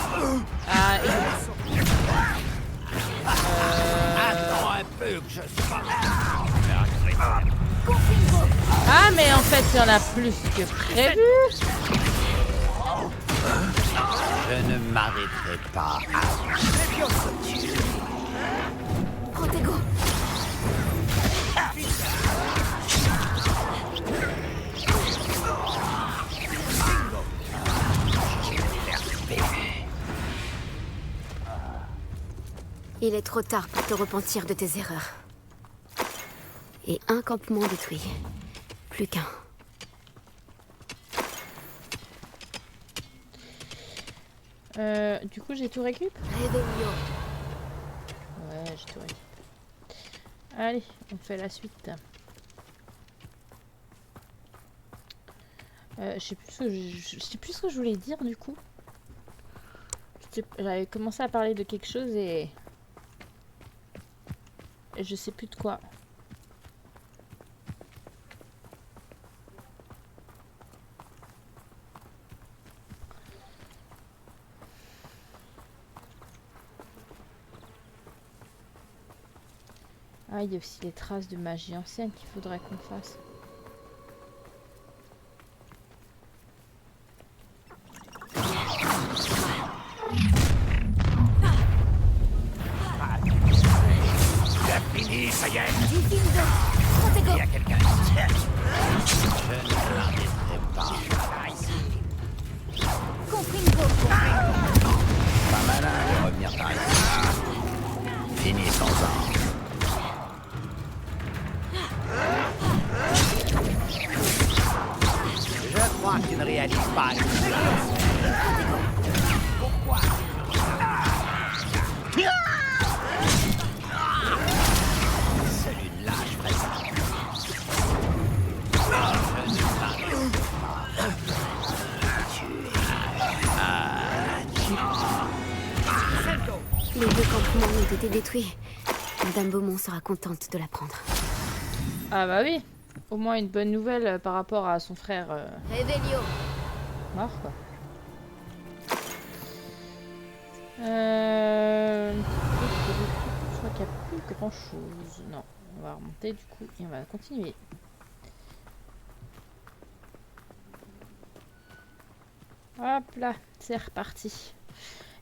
Ah, et... Attends un peu que je sois. Ah, mais en fait, il y en a plus que prévu. Je ne m'arrêterai pas à... Protego! Il est trop tard pour te repentir de tes erreurs. Et un campement détruit. Plus qu'un. Du coup, j'ai tout récup. Revelio. Ouais, j'ai tout récup. Allez, on fait la suite. Je sais plus ce que je voulais dire du coup. J'avais commencé à parler de quelque chose et je sais plus de quoi. Ah, il y a aussi les traces de magie ancienne qu'il faudrait qu'on fasse. Tu as fini, ça y est. Divindo! Protego! Il y a quelqu'un ici. Je ne m'arrêterai pas. Confringo! Pas malin de revenir par ici. Fini sans an. Je crois que tu ne réalises pas. Pourquoi? Seule une lâche ferait ça. Je ne m'arrêterai pas. Les deux campements ont été détruits. Madame Beaumont sera contente de l'apprendre. Ah bah oui, au moins une bonne nouvelle par rapport à son frère Revelio! mort quoi. Je crois qu'il n'y a plus grand chose. Non, on va remonter du coup et on va continuer. Hop là, c'est reparti.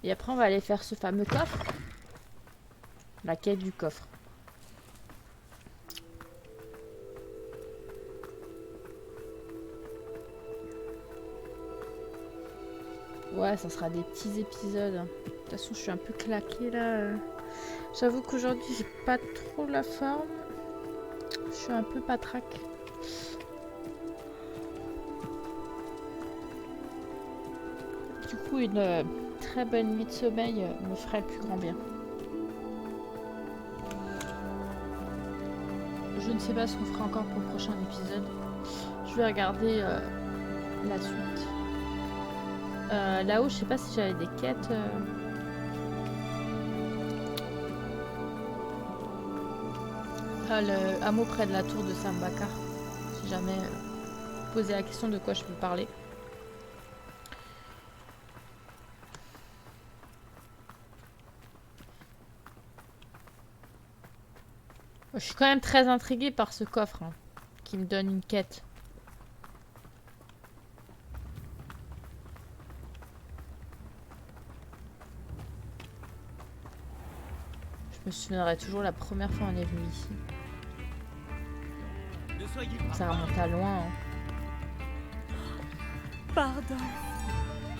Et après, on va aller faire ce fameux coffre. La quête du coffre. Ouais, ça sera des petits épisodes. De toute façon, je suis un peu claquée là. J'avoue qu'aujourd'hui, j'ai pas trop la forme. Je suis un peu patraque. Du coup, une très bonne nuit de sommeil me ferait le plus grand bien. Je ne sais pas ce qu'on fera encore pour le prochain épisode. Je vais regarder la suite. Là-haut, je sais pas si j'avais des quêtes. Le hameau près de la tour de Sambakar. Si jamais poser la question de quoi je peux parler. Je suis quand même très intriguée par ce coffre hein, qui me donne une quête. Je me souviendrai toujours la première fois on est venu ici. Ça remonte à loin. Hein. Pardon.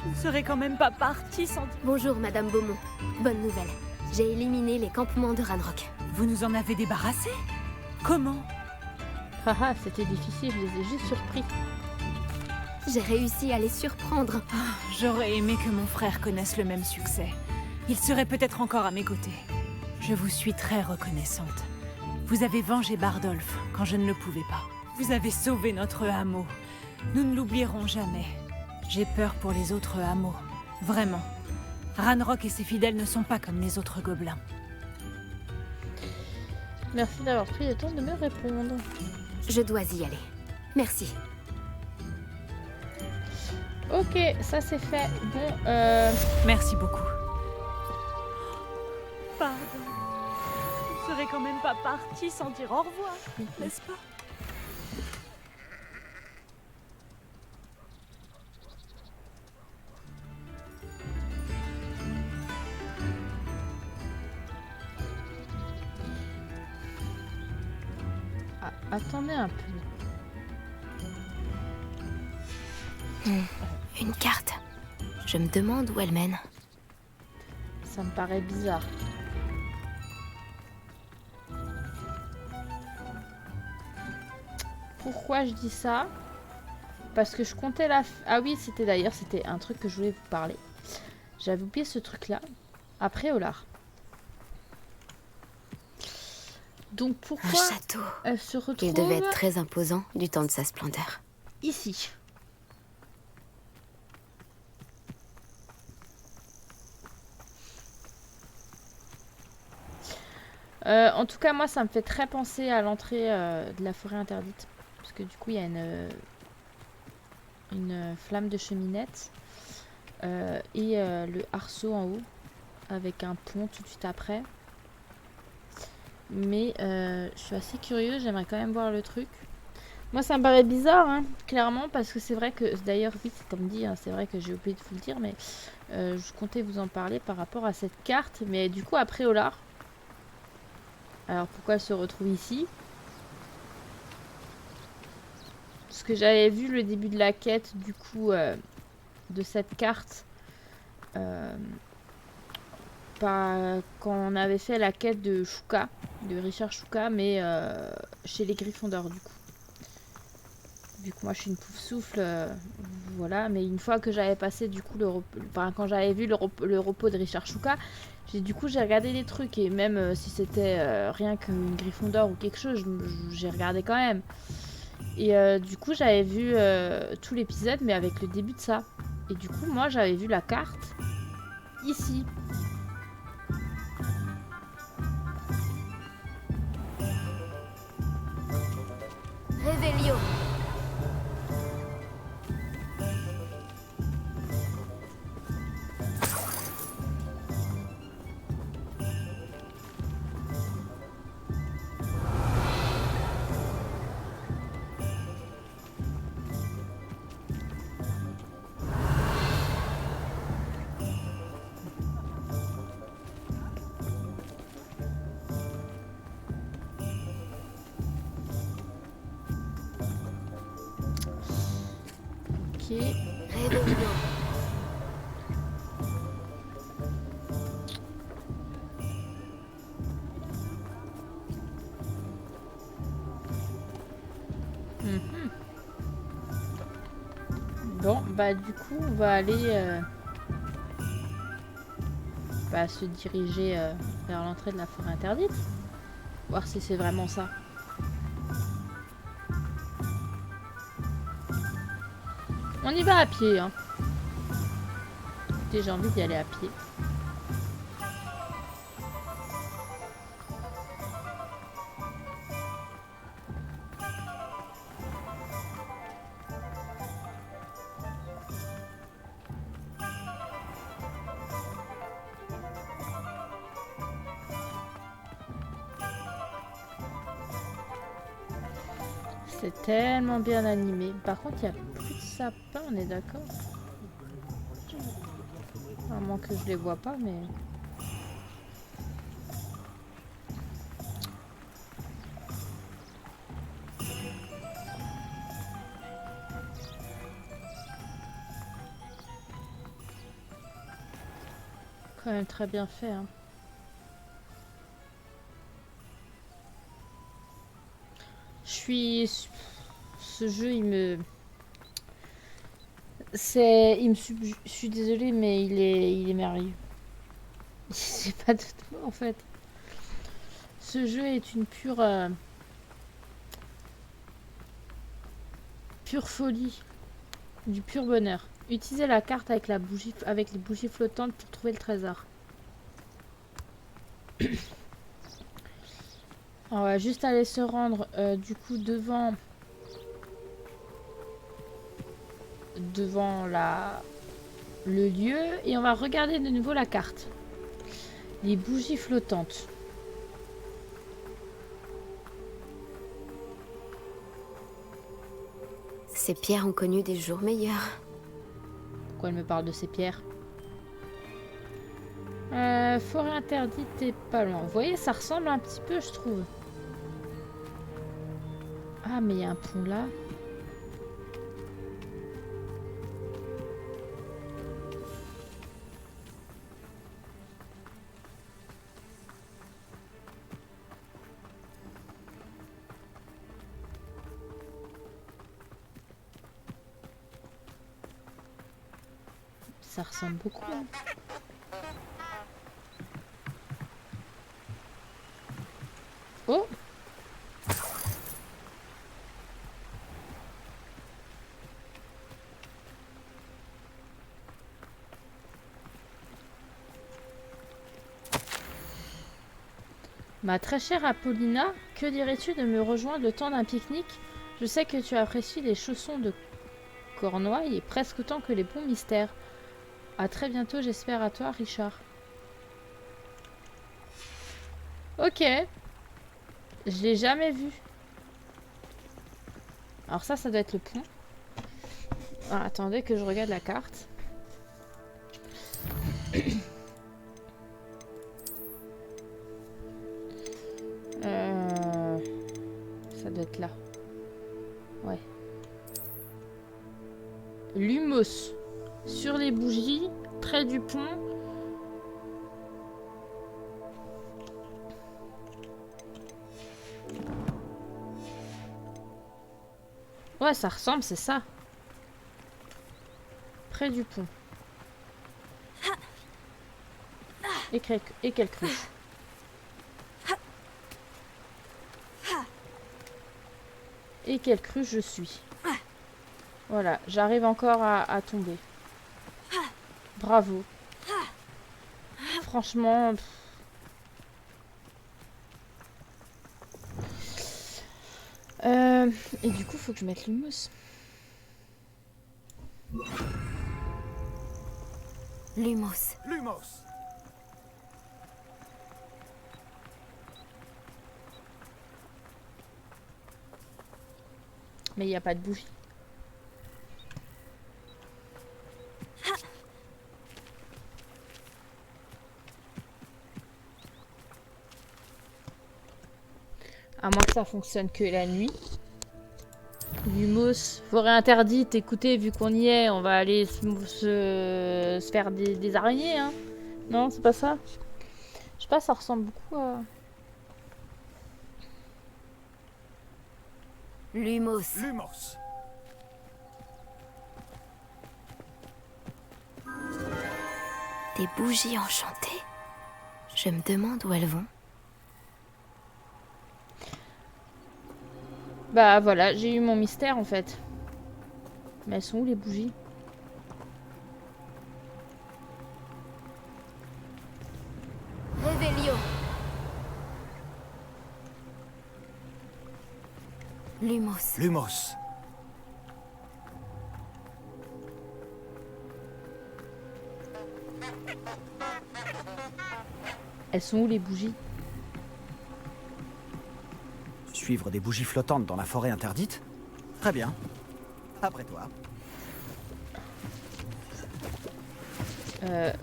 Je ne serais quand même pas partie sans... Bonjour, Madame Beaumont. Bonne nouvelle. J'ai éliminé les campements de Ranrock. Vous nous en avez débarrassé? Comment? Haha, c'était difficile, je les ai juste surpris. J'ai réussi à les surprendre. J'aurais aimé que mon frère connaisse le même succès. Il serait peut-être encore à mes côtés. Je vous suis très reconnaissante. Vous avez vengé Bardolph quand je ne le pouvais pas. Vous avez sauvé notre hameau. Nous ne l'oublierons jamais. J'ai peur pour les autres hameaux. Vraiment. Ranrock et ses fidèles ne sont pas comme les autres gobelins. Merci d'avoir pris le temps de me répondre. Je dois y aller. Merci. Ok, ça c'est fait. Bon, Merci beaucoup. Pardon. Je ne serais quand même pas partie sans dire au revoir, n'est-ce pas? attendez un peu. Une carte. Je me demande où elle mène. Ça me paraît bizarre. Pourquoi je dis ça? Parce que je comptais la... Ah oui, c'était d'ailleurs, c'était un truc que je voulais vous parler. J'avais oublié ce truc-là. Après Olar. Donc pourquoi Un château. elle se retrouve Il devait être très imposant du temps de sa splendeur. ici? En tout cas, moi, ça me fait très penser à l'entrée de la forêt interdite. Parce que du coup, il y a une flamme de cheminette. Et le arceau en haut. Avec un pont tout de suite après. Mais je suis assez curieuse. J'aimerais quand même voir le truc. Moi, ça me paraît bizarre, hein, clairement. Parce que c'est vrai que... D'ailleurs, oui, c'est comme dit. Hein, c'est vrai que j'ai oublié de vous le dire. Mais je comptais vous en parler par rapport à cette carte. Mais du coup, après Olar... Alors pourquoi elle se retrouve ici? Parce que j'avais vu le début de la quête du coup de cette carte quand on avait fait la quête de Shuka, de Richard Shuka, mais chez les Gryffondors du coup. Vu que moi je suis une pouf souffle, voilà. Mais une fois que j'avais passé du coup quand j'avais vu le repos de Richard Shuka, du coup j'ai regardé des trucs et même si c'était rien qu'une Gryffondor ou quelque chose, j'ai regardé quand même. Et du coup j'avais vu tout l'épisode mais avec le début de ça. Et du coup moi j'avais vu la carte ici. Réveillon. Réveillon. Mhm. Bon, bah du coup, on va aller se diriger vers l'entrée de la forêt interdite. Voir si c'est vraiment ça. On y va à pied, hein. Écoutez, j'ai envie d'y aller à pied. C'est tellement bien animé. Par contre, il n'y a plus de sapin, on est d'accord? À moins que je les vois pas, mais... Quand même très bien fait, hein. Ce jeu, je suis désolée, mais il est merveilleux. C'est pas de mots en fait. Ce jeu est une pure folie, du pur bonheur. Utilisez la carte avec les bougies flottantes pour trouver le trésor. On va juste aller se rendre du coup devant le lieu et on va regarder de nouveau la carte. Les bougies flottantes. Ces pierres ont connu des jours meilleurs. Pourquoi elle me parle de ces pierres? Forêt interdite et pas loin. Vous voyez, ça ressemble un petit peu, je trouve. Ah, mais il y a un pont là. Ça ressemble beaucoup. Hein. Oh! Ma très chère Apollina, que dirais-tu de me rejoindre le temps d'un pique-nique? Je sais que tu apprécies les chaussons de Cornouailles presque autant que les bons mystères. À très bientôt, j'espère à toi, Richard. Ok. Je l'ai jamais vu. Alors ça doit être le pont. Ah, attendez que je regarde la carte. Ça doit être là. Ouais. Lumos. Sur les bougies, près du pont. Ouais, ça ressemble, c'est ça. Près du pont. Et quelle cruche. Et quelle cruche je suis. Voilà, j'arrive encore à tomber. Bravo. Franchement... et du coup, faut que je mette l'humus. Lumos. Lumos. Mais il n'y a pas de bougie. À moins que ça fonctionne que la nuit. Lumos, forêt interdite. Écoutez, vu qu'on y est, on va aller se faire des araignées, hein. Non, c'est pas ça. Je sais pas, ça ressemble beaucoup à... Lumos. Lumos. Des bougies enchantées. Je me demande où elles vont. Bah voilà, j'ai eu mon mystère en fait. Mais elles sont où les bougies? Revelio. Lumos. Lumos. Elles sont où les bougies? Suivre des bougies flottantes dans la forêt interdite? Très bien. Après toi.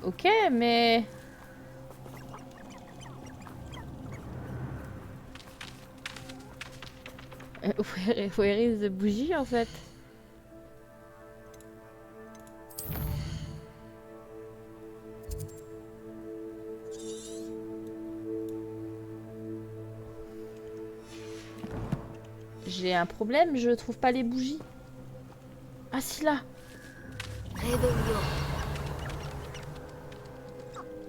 Ok, mais... Where is the bougie en fait? J'ai un problème, je trouve pas les bougies. Ah si là. Revelio.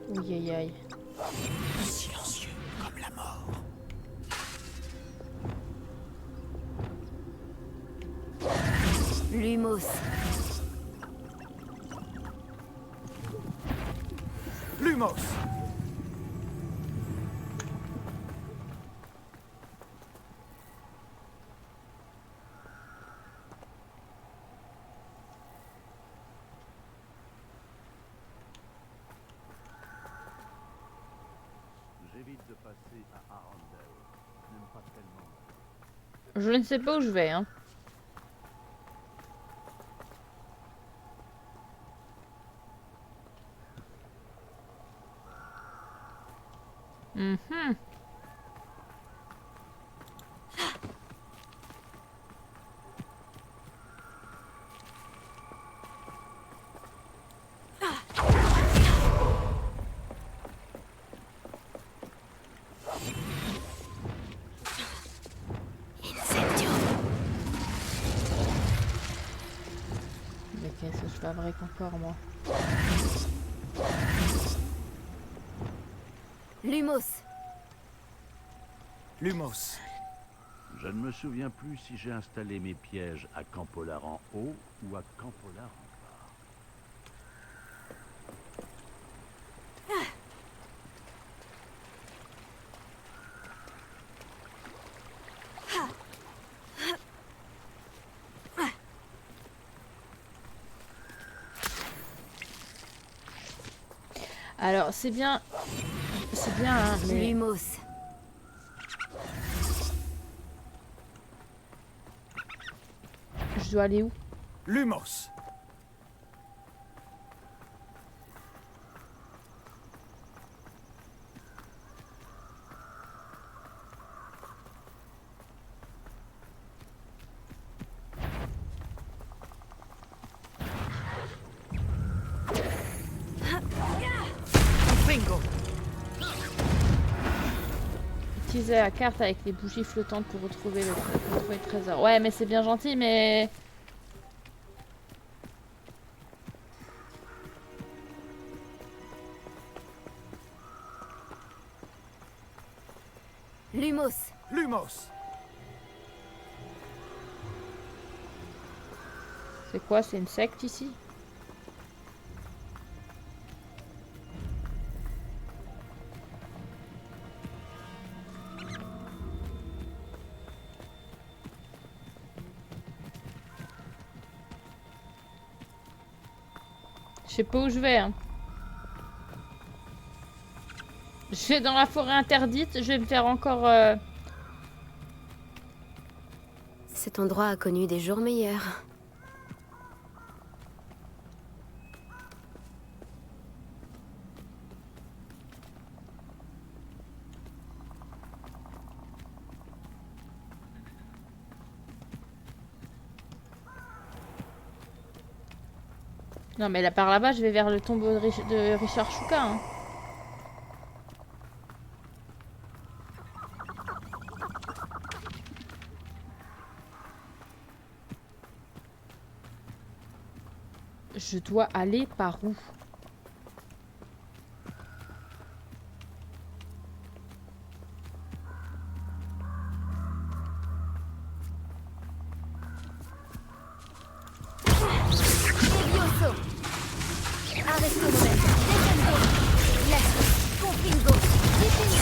Oui aïe aïe. Silencieux comme la mort. Lumos. Lumos. J'évite de passer à Arendelle. Je n'aime pas tellement. Je ne sais pas où je vais, hein. Mhm. Incendio. Mais qu'est-ce que je fabrique encore moi? Lumos. Lumos. Je ne me souviens plus si j'ai installé mes pièges à Campolar en haut ou à Campolar en bas. Alors c'est bien, hein, mais Lumos. je dois aller où? Lumos. Bingo. Utiliser la carte avec les bougies flottantes pour retrouver le trésor. Ouais, mais c'est bien gentil, mais... Lumos. Lumos. C'est quoi? C'est une secte ici? Je sais pas où je vais, hein. Je vais dans la forêt interdite, je vais me faire encore... Cet endroit a connu des jours meilleurs. Non, mais là, par là-bas, je vais vers le tombeau de Richard Chouka. Hein. Je dois aller par où? Levioso. Arresto momento. Descendo. Left. Compingo. Dipingo.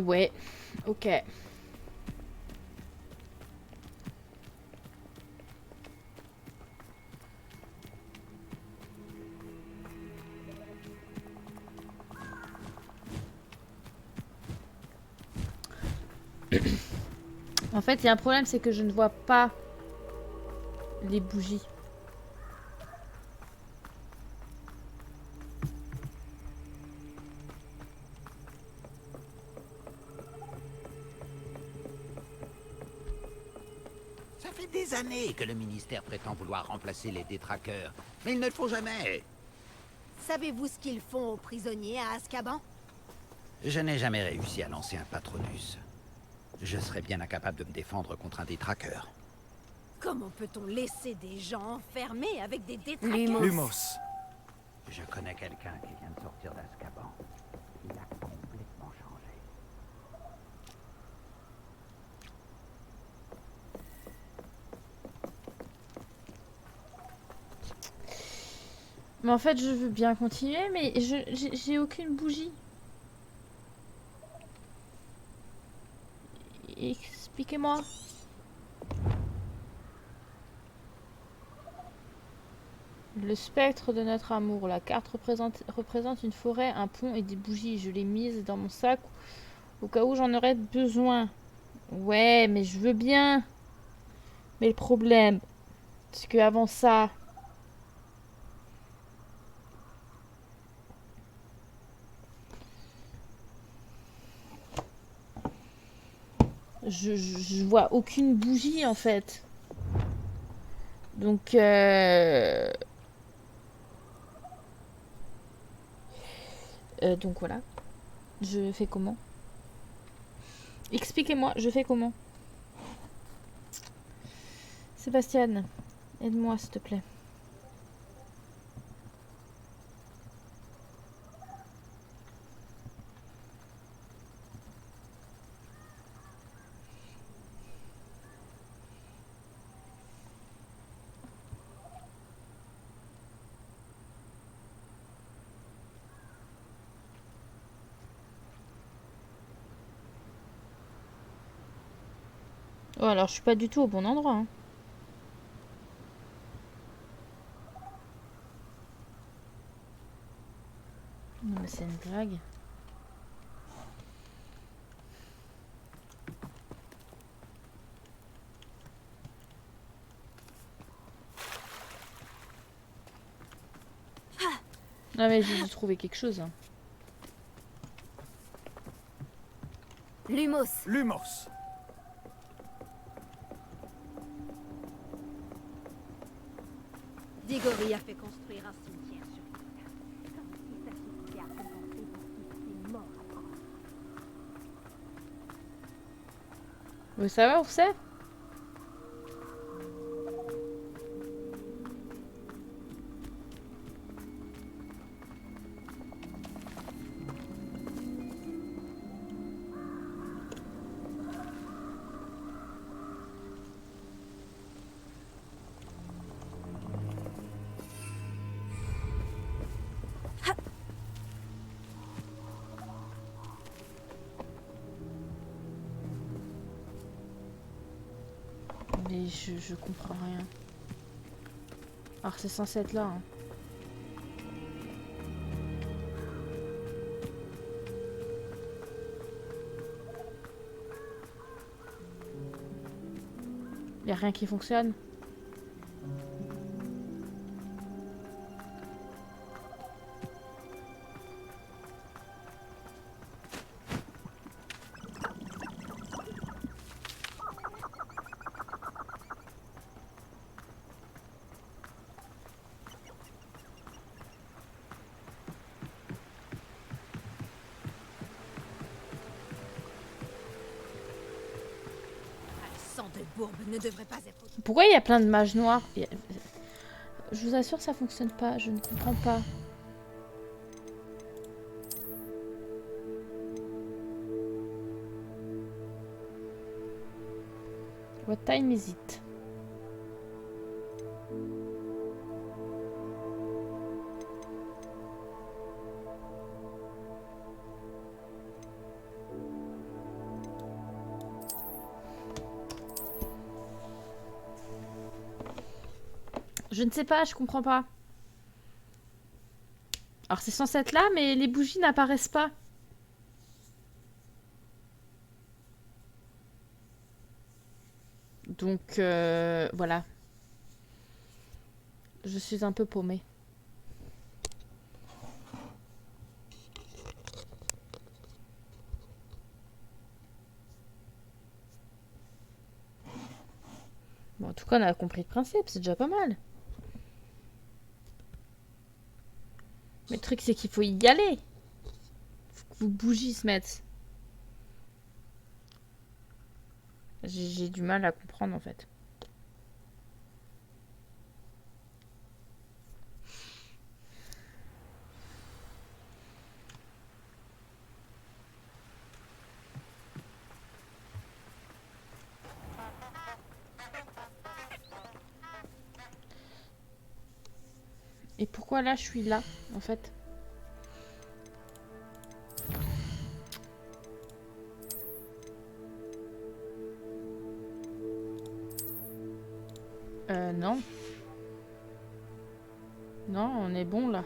Ouais. Ok. En fait, il y a un problème, c'est que je ne vois pas les bougies. Ça fait des années que le ministère prétend vouloir remplacer les détraqueurs, mais ils ne le font jamais. Savez-vous ce qu'ils font aux prisonniers à Azkaban? Je n'ai jamais réussi à lancer un Patronus. Je serais bien incapable de me défendre contre un détraqueur. Comment peut-on laisser des gens enfermés avec des détraqueurs? Lumos. Je connais quelqu'un qui vient de sortir d'Azkaban. Il a complètement changé. Mais en fait, je veux bien continuer, mais j'ai aucune bougie. Expliquez-moi. Le spectre de notre amour. La carte représente une forêt, un pont et des bougies. Je l'ai mise dans mon sac au cas où j'en aurais besoin. Ouais, mais je veux bien. Mais le problème, c'est qu'avant ça... Je vois aucune bougie en fait. Donc donc voilà. Je fais comment? Expliquez-moi, je fais comment? Sébastien, aide-moi s'il te plaît. Oh, alors je suis pas du tout au bon endroit. Hein. Non mais c'est une blague. Non mais j'ai dû trouver quelque chose. Hein. Lumos. Lumos. Diggory a fait construire un cimetière sur l'île. Comme si ça suffisait à compenser pour tous ces morts à corps. Vous savez où c'est? Mais je comprends rien. Alors c'est censé être là. Hein. Y a rien qui fonctionne. Ne devrait pas être... Pourquoi il y a plein de mages noirs? Je vous assure, ça fonctionne pas. Je ne comprends pas. What time is it? Je ne sais pas, je comprends pas. Alors c'est censé être là, mais les bougies n'apparaissent pas. Donc voilà. Je suis un peu paumée. Bon, en tout cas, on a compris le principe, c'est déjà pas mal. Mais le truc, c'est qu'il faut y aller. Faut que vos bougies se mettent. J'ai du mal à comprendre, en fait. Et pourquoi là, je suis là, en fait? Non. Non, on est bon, là.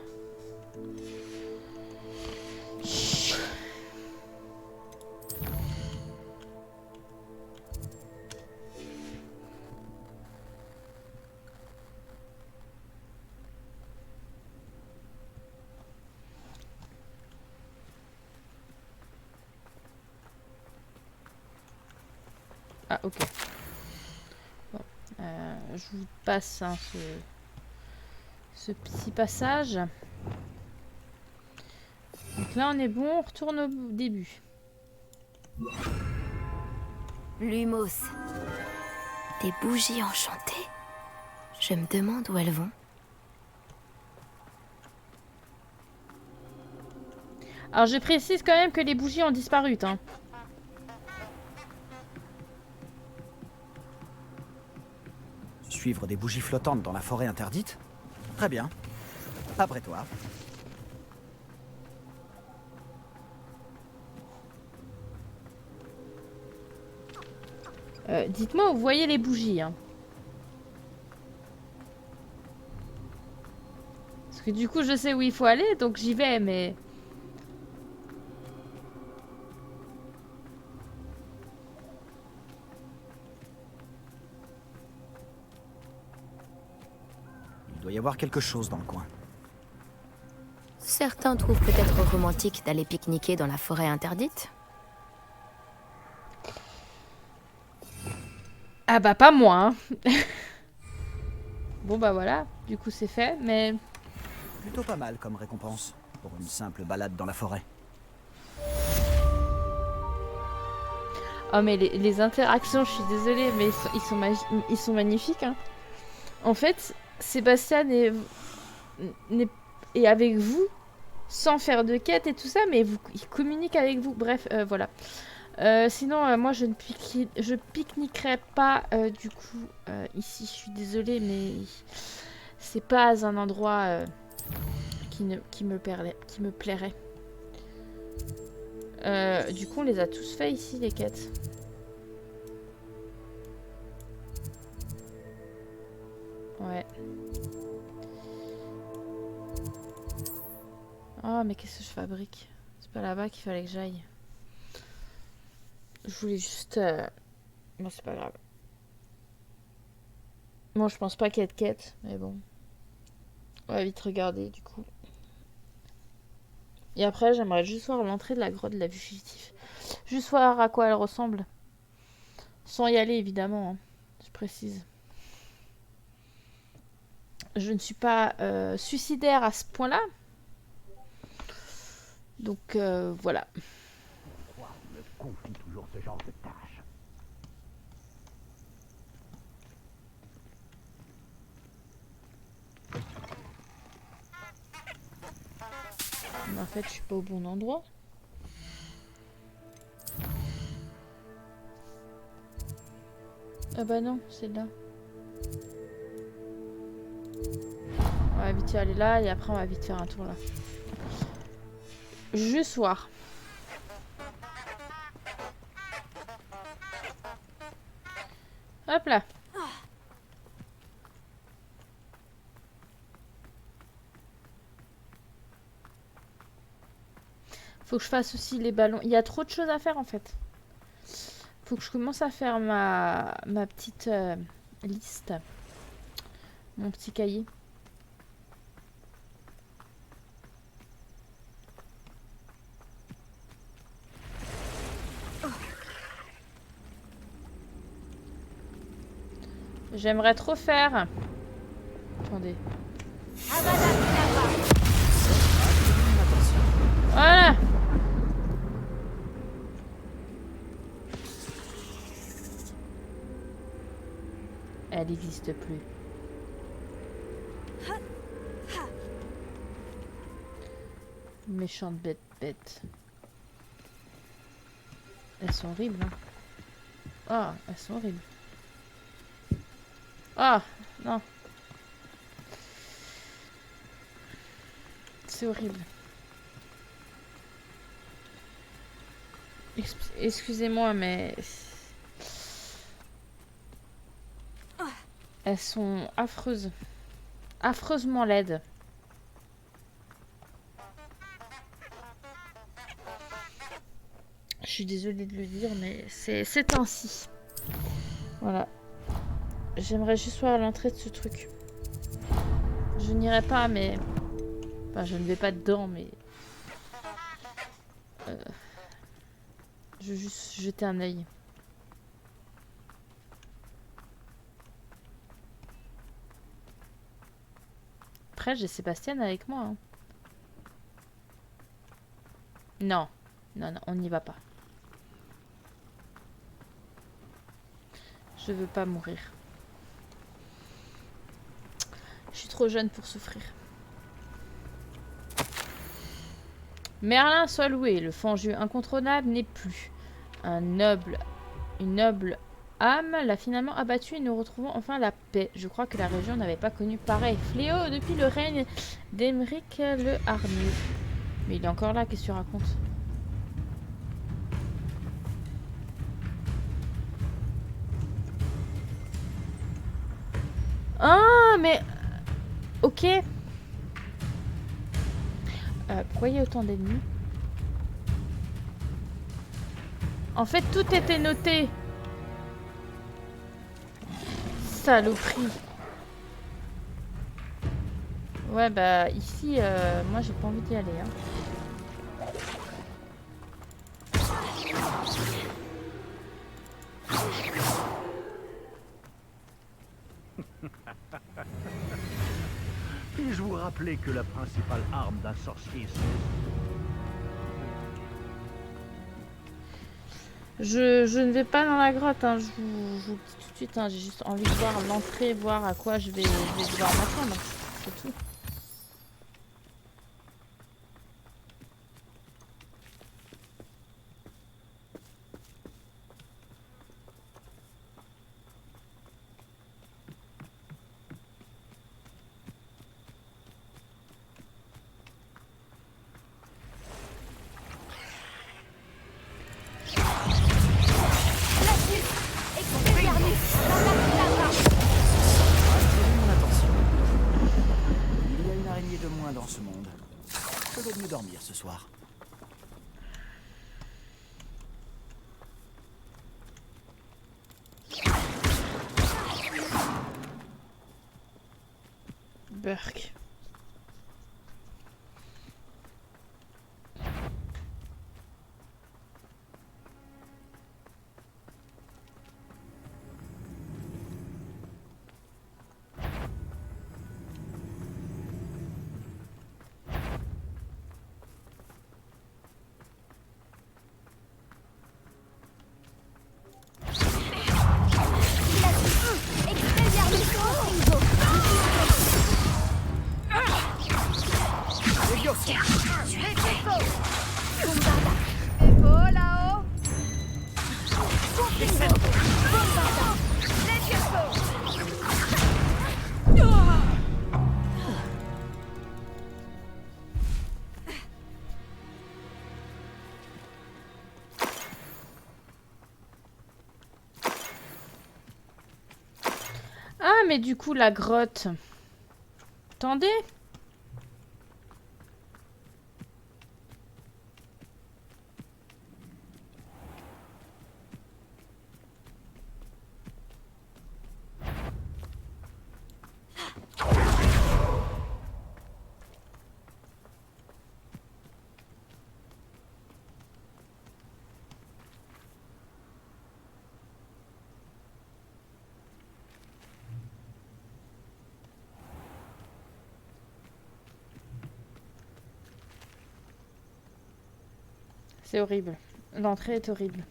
Ah, ok. Bon. Je vous passe hein, ce petit passage. Donc là, on est bon. On retourne au début. Lumos. Des bougies enchantées. Je me demande où elles vont. Alors, je précise quand même que les bougies ont disparu, hein. Suivre des bougies flottantes dans la forêt interdite? Très bien. Après toi. Dites-moi où vous voyez les bougies, hein. Parce que du coup, je sais où il faut aller, donc j'y vais, mais... Il doit y avoir quelque chose dans le coin. Certains trouvent peut-être romantique d'aller pique-niquer dans la forêt interdite. Ah bah pas moi, hein. Bon bah voilà, du coup c'est fait, mais... Plutôt pas mal comme récompense pour une simple balade dans la forêt. Oh mais les interactions, je suis désolée, mais ils sont magnifiques, hein. En fait, Sébastien est avec vous, sans faire de quête et tout ça, mais il communique avec vous. Bref, voilà. Sinon, moi, je pique-niquerai pas, du coup, ici. Je suis désolée, mais c'est pas un endroit qui me plairait. Du coup, on les a tous fait ici, les quêtes. Ouais. Oh, mais qu'est-ce que je fabrique? C'est pas là-bas qu'il fallait que j'aille. Je voulais juste... Non, c'est pas grave. Bon, je pense pas qu'il y ait de quête, mais bon. On va vite regarder, du coup. Et après, j'aimerais juste voir l'entrée de la grotte de la vue fugitive. Juste voir à quoi elle ressemble. Sans y aller, évidemment, hein, je précise. Je ne suis pas suicidaire à ce point-là. Donc, voilà. Pourquoi on me confie toujours ce genre de tâches? Mais en fait, je suis pas au bon endroit. Ah bah non, c'est là. On va vite aller là et après on va vite faire un tour là. Juste voir. Hop là. Faut que je fasse aussi les ballons. Il y a trop de choses à faire en fait. Faut que je commence à faire ma petite liste. Mon petit cahier. J'aimerais trop faire. Attendez. Voilà. Elle n'existe plus. Méchante bête. Elles sont horribles, hein. Ah, elles sont horribles. Ah, non. C'est horrible. Excusez-moi, mais... Elles sont affreuses. Affreusement laides. Je suis désolée de le dire, mais c'est ainsi. Voilà. J'aimerais juste voir l'entrée de ce truc. Je n'irai pas, mais... Enfin, je ne vais pas dedans, mais... Je vais juste jeter un œil. Après, j'ai Sébastien avec moi. Hein. Non. Non, on n'y va pas. Je veux pas mourir. Je suis trop jeune pour souffrir. Merlin soit loué, le Fanju incontrôlable n'est plus. Une noble âme l'a finalement abattu et nous retrouvons enfin la paix. Je crois que la région n'avait pas connu pareil fléau depuis le règne d'Aymeric le Hargneux. Mais il est encore là, qu'est-ce que tu racontes? Ah, mais... Ok. Pourquoi il y a autant d'ennemis? En fait, tout était noté. Saloperie. Ouais, bah, ici, moi, j'ai pas envie d'y aller, hein. Puis-je vous rappeler que la principale arme d'un sorcier, c'est... Je ne vais pas dans la grotte, hein. Je vous le dis tout de suite, hein. J'ai juste envie de voir l'entrée, voir à quoi je vais devoir m'attendre. C'est tout. Dans ce monde. Je vais mieux dormir ce soir. Burke. Ah, mais du coup, la grotte. Attendez. C'est horrible. L'entrée est horrible.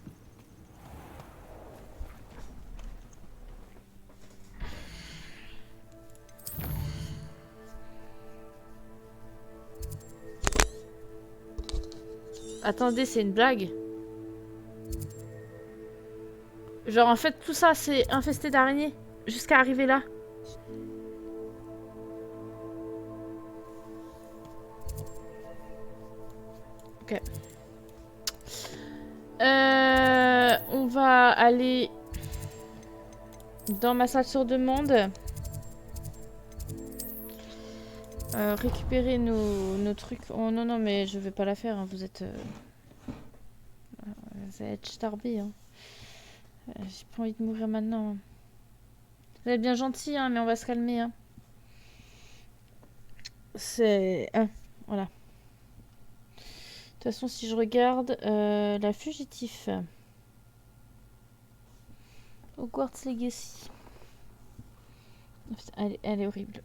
Attendez, c'est une blague? Genre en fait tout ça c'est infesté d'araignées jusqu'à arriver là. Ok. On va aller dans ma salle sur demande. Récupérer nos trucs. Oh non, non, mais je vais pas la faire. Hein. Vous êtes starbé. Hein. J'ai pas envie de mourir maintenant. Hein. Vous êtes bien gentil, hein, mais on va se calmer. Hein. C'est... voilà. De toute façon, si je regarde la fugitif. Hogwarts Legacy. Elle est horrible.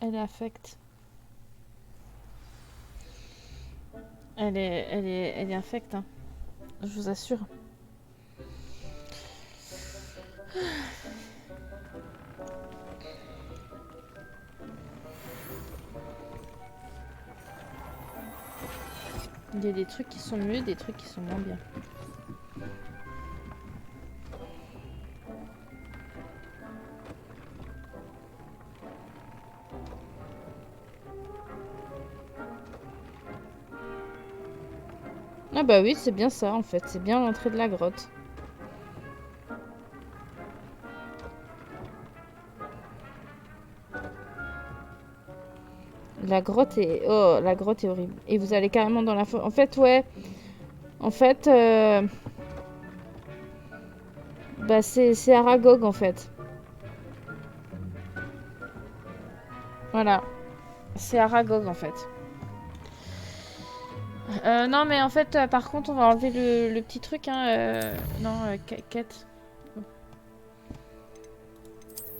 Elle est affecte. Elle est infecte, hein. Je vous assure. Il y a des trucs qui sont mieux, des trucs qui sont moins bien. Ah bah oui, c'est bien ça en fait, c'est bien l'entrée de la grotte. La grotte est... Oh, la grotte est horrible. Et vous allez carrément dans la forêt. En fait, ouais. En fait... Bah, c'est Aragog, en fait. Voilà. C'est Aragog, en fait. Non, mais en fait, par contre, on va enlever le petit truc, hein. Non, quête.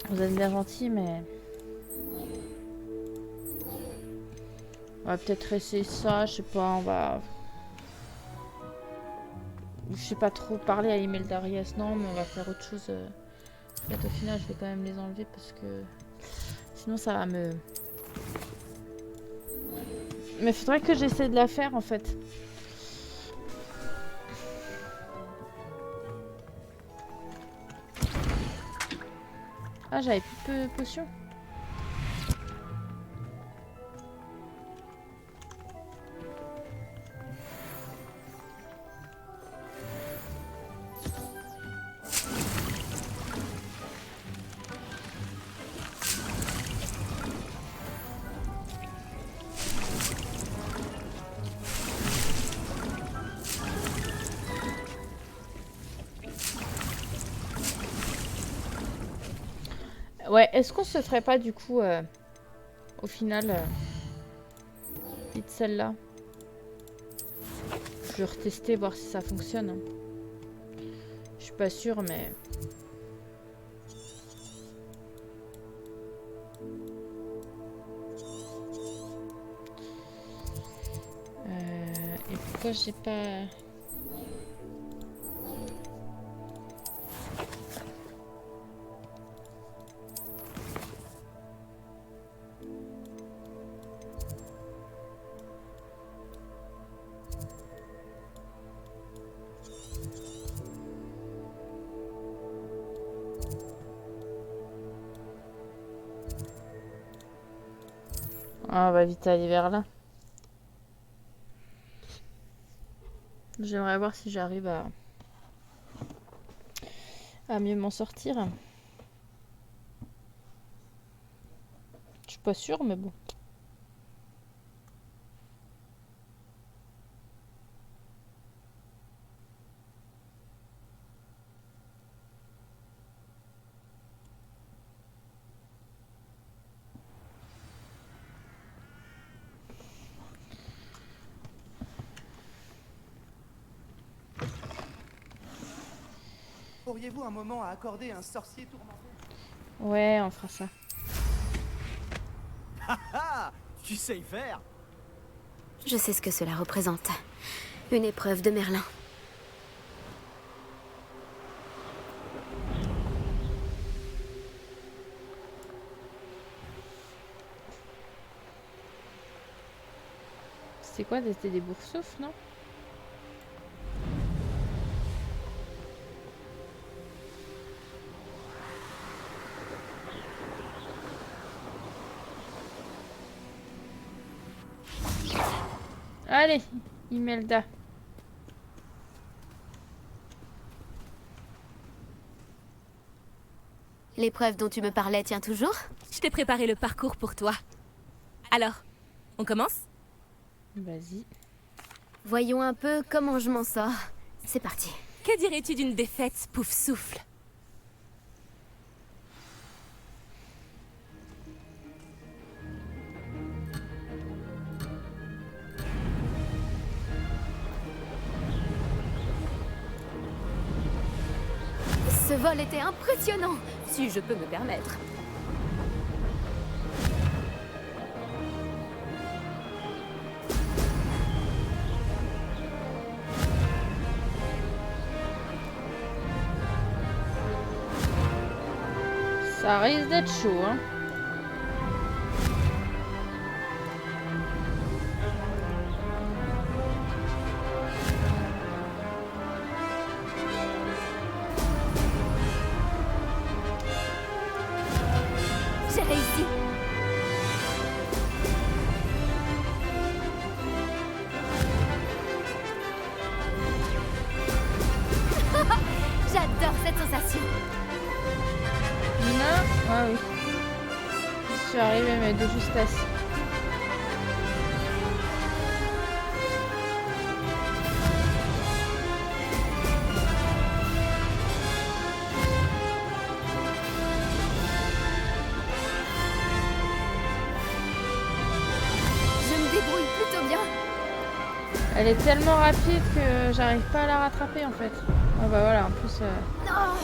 Vous êtes bien gentil, mais... On va peut-être essayer ça, je sais pas, on va... Je sais pas trop parler à Imelda Reyes, non, mais on va faire autre chose. Peut-être au final, je vais quand même les enlever parce que... Sinon, ça va me... Mais faudrait que j'essaie de la faire, en fait. Ah, j'avais plus de potions. Ouais, est-ce qu'on se ferait pas du coup, au final, vite celle-là? Je vais retester, voir si ça fonctionne. Hein. Je suis pas sûre, mais... Et pourquoi j'ai pas... Ah, on va vite aller vers là. J'aimerais voir si j'arrive à mieux m'en sortir. Je suis pas sûre, mais bon. Auriez-vous un moment à accorder à un sorcier tourmenté? Ouais, on fera ça. Ah, tu sais y faire. Je sais ce que cela représente. Une épreuve de Merlin. C'était quoi? C'était des boursoufles, non? Allez, Imelda. L'épreuve dont tu me parlais tient toujours? Je t'ai préparé le parcours pour toi. Alors, on commence? Vas-y. Voyons un peu comment je m'en sors. C'est parti. Que dirais-tu d'une défaite, pouf souffle? Ce vol était impressionnant, si je peux me permettre. Ça risque d'être chaud, hein. J'ai réussi. J'adore cette sensation. Non. Ah oui. Je suis arrivée, mais de justesse. Je me débrouille plutôt bien. Elle est tellement rapide que j'arrive pas à la rattraper en fait. Ah bah voilà, en plus... Non.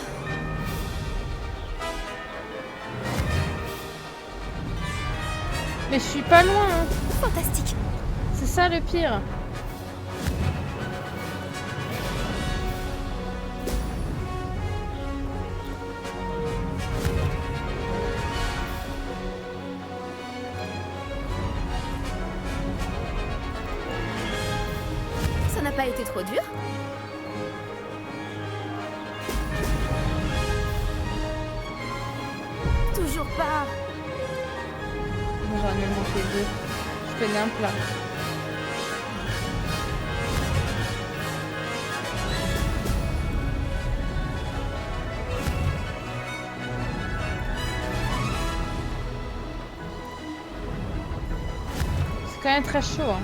Mais je suis pas loin, hein. Fantastique. C'est ça le pire. Ça n'a pas été trop dur? Toujours pas. Moi, j'en ai manqué deux. Je connais un plat. C'est quand même très chaud, hein.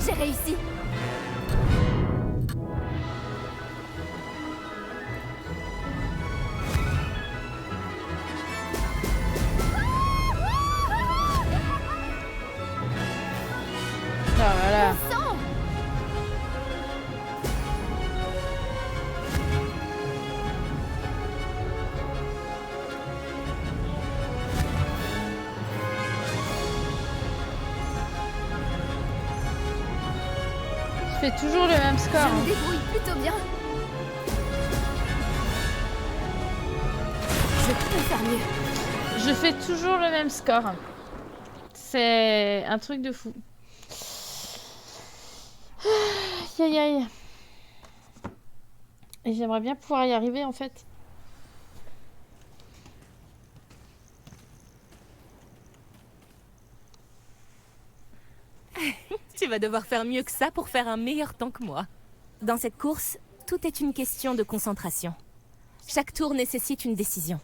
J'ai réussi. fais toujours le même score. Je me débrouille plutôt bien. Je peux faire mieux. Je fais toujours le même score. C'est un truc de fou. Aïe aïe aïe. Et j'aimerais bien pouvoir y arriver en fait. Tu vas devoir faire mieux que ça pour faire un meilleur temps que moi. Dans cette course, tout est une question de concentration. Chaque tour nécessite une décision.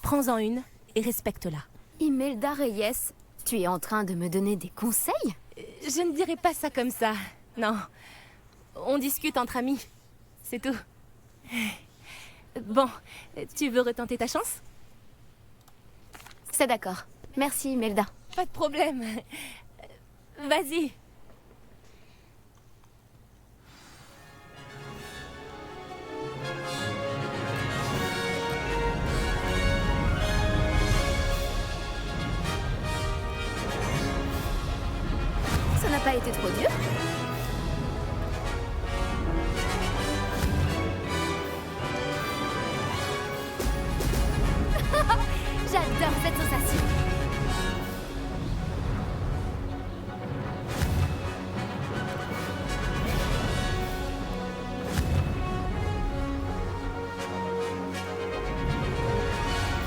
Prends-en une et respecte-la. Imelda Reyes, tu es en train de me donner des conseils? Je ne dirais pas ça comme ça. Non. On discute entre amis. C'est tout. Bon, tu veux retenter ta chance? C'est d'accord. Merci, Imelda. Pas de problème. Vas-y. Ça n'a pas été trop dur? J'adore cette sensation.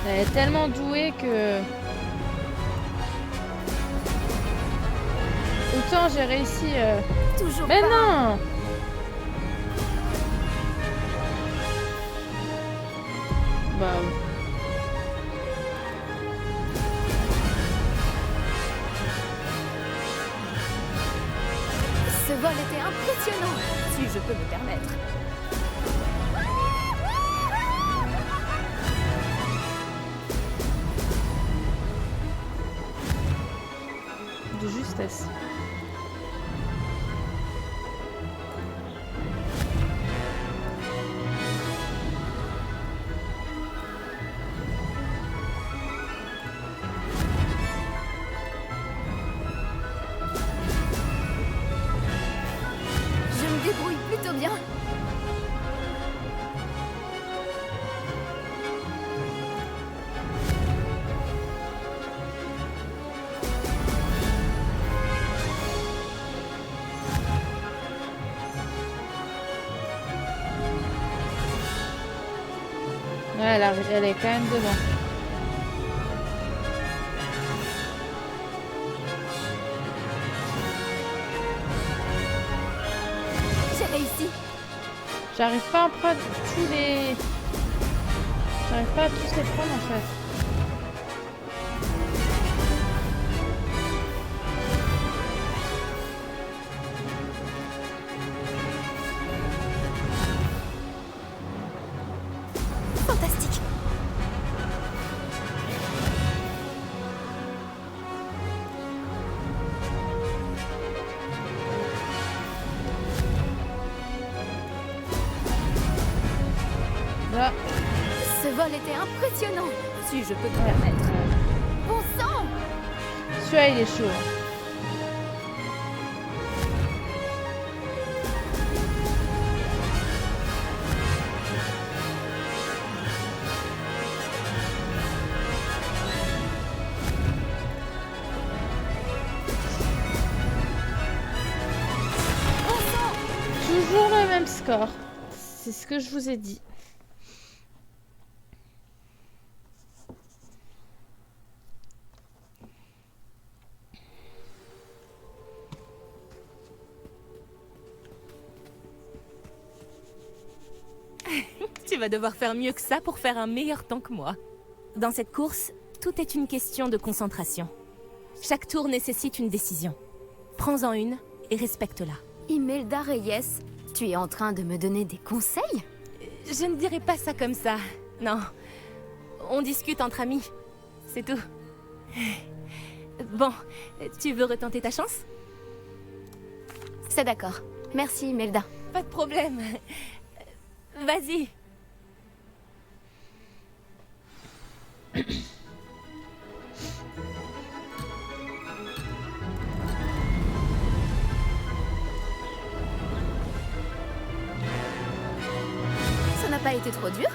Elle est tellement douée que... Autant j'ai réussi... Toujours Mais pas. non! Bah... Ce vol était impressionnant, si je peux me permettre. De justesse. Je me débrouille plutôt bien. Ouais, elle est quand même devant. J'ai réussi. J'arrive pas à prendre tous les... J'arrive pas à tous les prendre en fait. Fantastique. Là, Ce vol était impressionnant, si je peux me permettre. Bon sang! celui-là il est chaud. Toujours le même score. C'est ce que je vous ai dit. Tu vas devoir faire mieux que ça pour faire un meilleur temps que moi. Dans cette course, tout est une question de concentration. Chaque tour nécessite une décision. Prends-en une et respecte-la. Imelda Reyes, tu es en train de me donner des conseils? Je ne dirais pas ça comme ça. Non. On discute entre amis. C'est tout. Bon, tu veux retenter ta chance? C'est d'accord. Merci, Imelda. Pas de problème. Vas-y. été trop dur?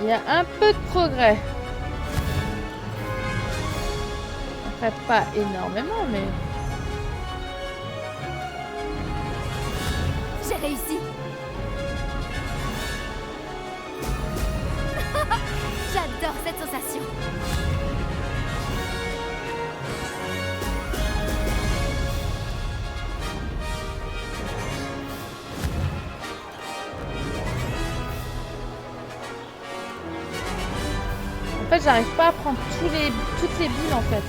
Il y a un peu de progrès. Après, pas énormément, mais... J'ai réussi. J'adore cette sensation. En fait, j'arrive pas à prendre toutes les bulles, en fait.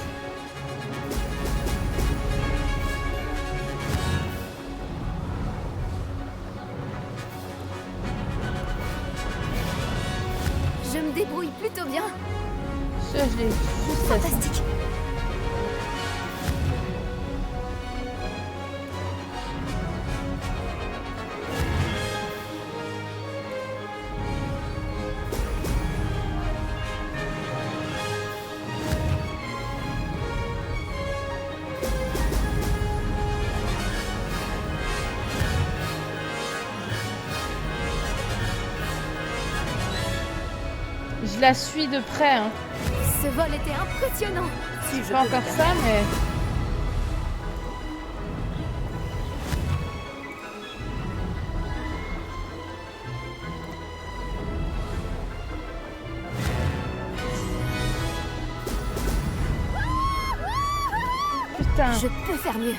Je me débrouille plutôt bien. Ça, je l'ai juste Fantastique. Je la suis de près, hein. Ce vol était impressionnant. Si je Pas peux encore me ça, mais... Putain. Je peux faire mieux.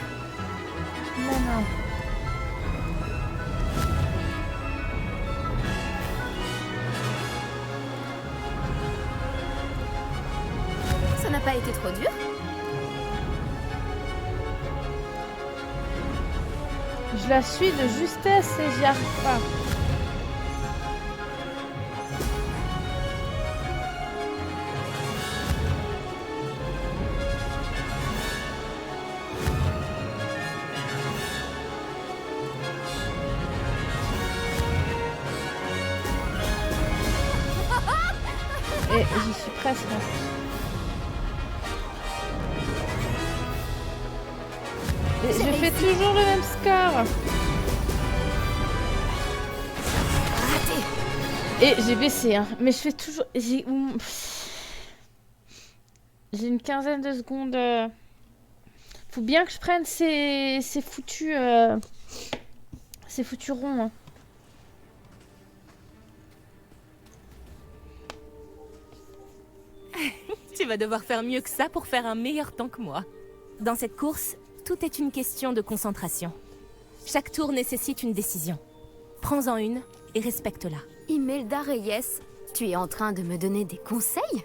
Non, non. Ça n'a pas été trop dur? Je la suis de justesse et j'y arrive pas. Et j'y suis presque. Et je fais toujours le même score. Raté. Et j'ai baissé, hein. Mais je fais toujours... J'ai une quinzaine de secondes. Faut bien que je prenne ces foutus... Ces foutus ronds, hein. Tu vas devoir faire mieux que ça pour faire un meilleur temps que moi. Dans cette course, tout est une question de concentration. Chaque tour nécessite une décision. Prends-en une et respecte-la. Imelda Reyes, tu es en train de me donner des conseils?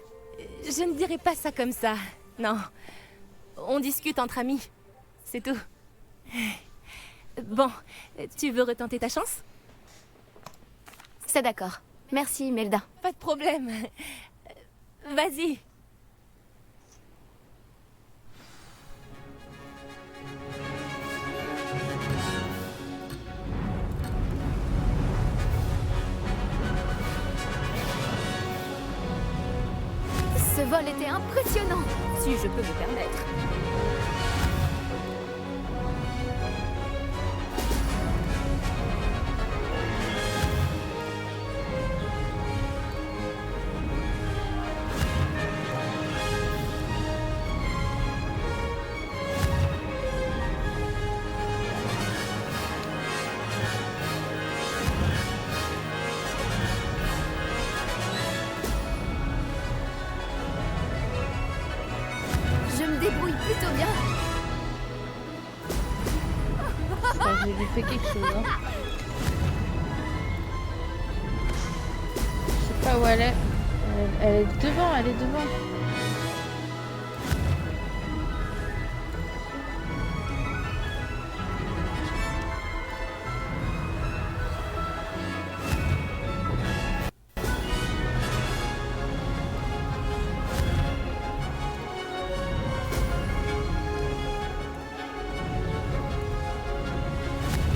Je ne dirais pas ça comme ça. Non. On discute entre amis. C'est tout. Bon, tu veux retenter ta chance? C'est d'accord. Merci, Imelda. Pas de problème. Vas-y. Ce vol était impressionnant, si je peux me permettre. Je me débrouille plutôt bien. J'ai lui fait quelque chose, hein. Je sais pas où elle est. Elle est devant, elle est devant.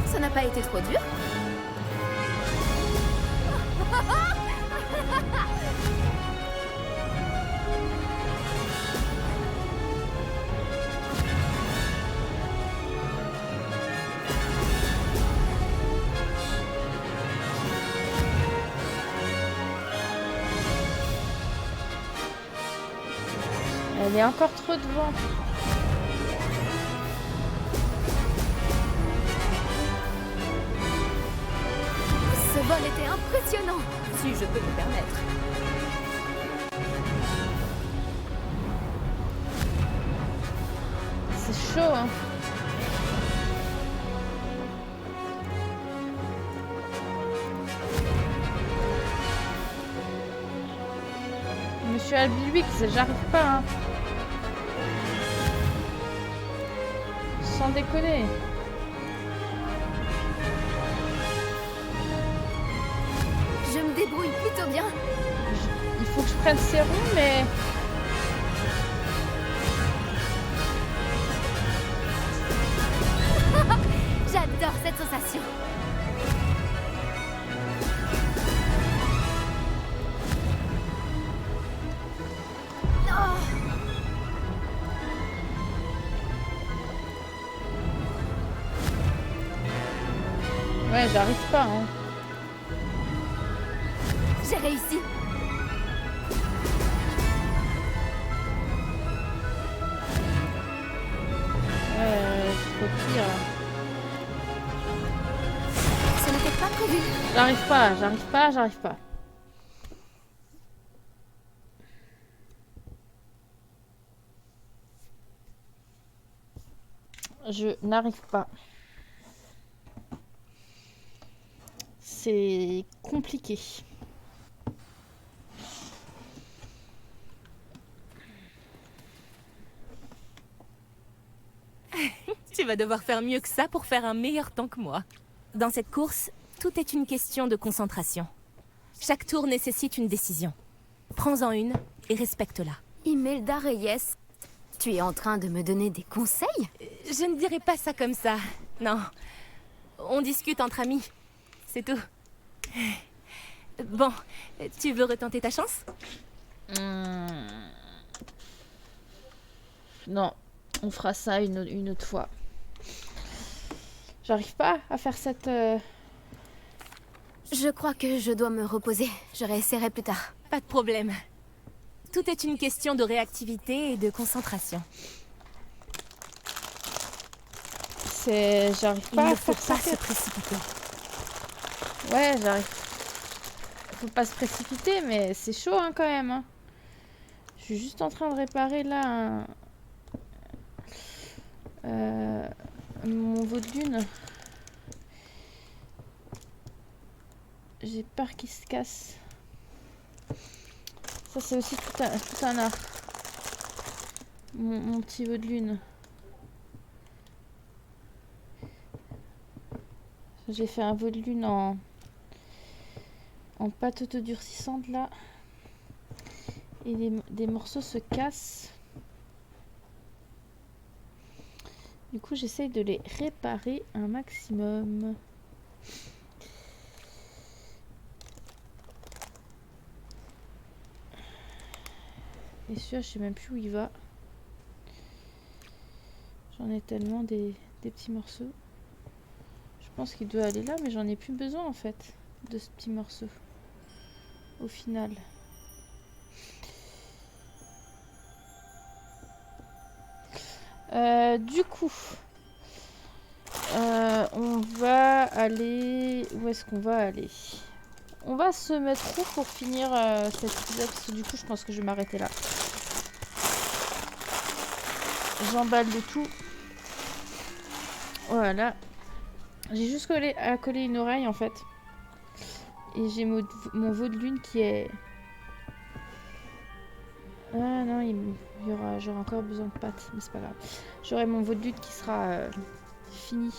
Ça n'a pas été trop dur? Elle est encore trop devant. Ce vol était impressionnant, si je peux me permettre. C'est chaud, hein. Monsieur Albilwix, j'arrive pas, hein. Sans déconner. Je me débrouille plutôt bien. Il faut que je prenne ces ronds, mais... J'adore cette sensation. Ouais, j'arrive pas, hein. J'ai réussi. C'est pire. Ce n'était pas prévu. J'arrive pas. Je n'arrive pas. C'est compliqué. Tu vas devoir faire mieux que ça pour faire un meilleur temps que moi. Dans cette course, tout est une question de concentration. Chaque tour nécessite une décision. Prends-en une et respecte-la. Imelda Reyes, tu es en train de me donner des conseils? Je ne dirais pas ça comme ça. Non. On discute entre amis. C'est tout. Bon, tu veux retenter ta chance? Non, on fera ça une autre fois. J'arrive pas à faire cette... Je crois que je dois me reposer. Je réessayerai plus tard. Pas de problème. Tout est une question de réactivité et de concentration. J'arrive pas Il à ne faut faire pas ça. se précipiter. Ouais, j'arrive. Faut pas se précipiter, mais c'est chaud hein, quand même. Hein. Je suis juste en train de réparer là mon veau de lune. J'ai peur qu'il se casse. Ça c'est aussi tout un art. Mon petit veau de lune. J'ai fait un veau de lune en pâte autodurcissante là. Et des morceaux se cassent. Du coup j'essaye de les réparer un maximum. Et celui-là, je sais même plus où il va. J'en ai tellement des petits morceaux. Je pense qu'il doit aller là, mais j'en ai plus besoin en fait de ce petit morceau. Au final. Du coup, on va aller... Où est-ce qu'on va aller? On va se mettre où pour finir cet épisode? Parce que du coup, je pense que je vais m'arrêter là. J'emballe le tout. Voilà. J'ai juste à coller une oreille en fait. Et j'ai mon veau de lune qui est... Ah non, j'aurai encore besoin de pâtes, mais c'est pas grave. J'aurai mon veau de lune qui sera fini.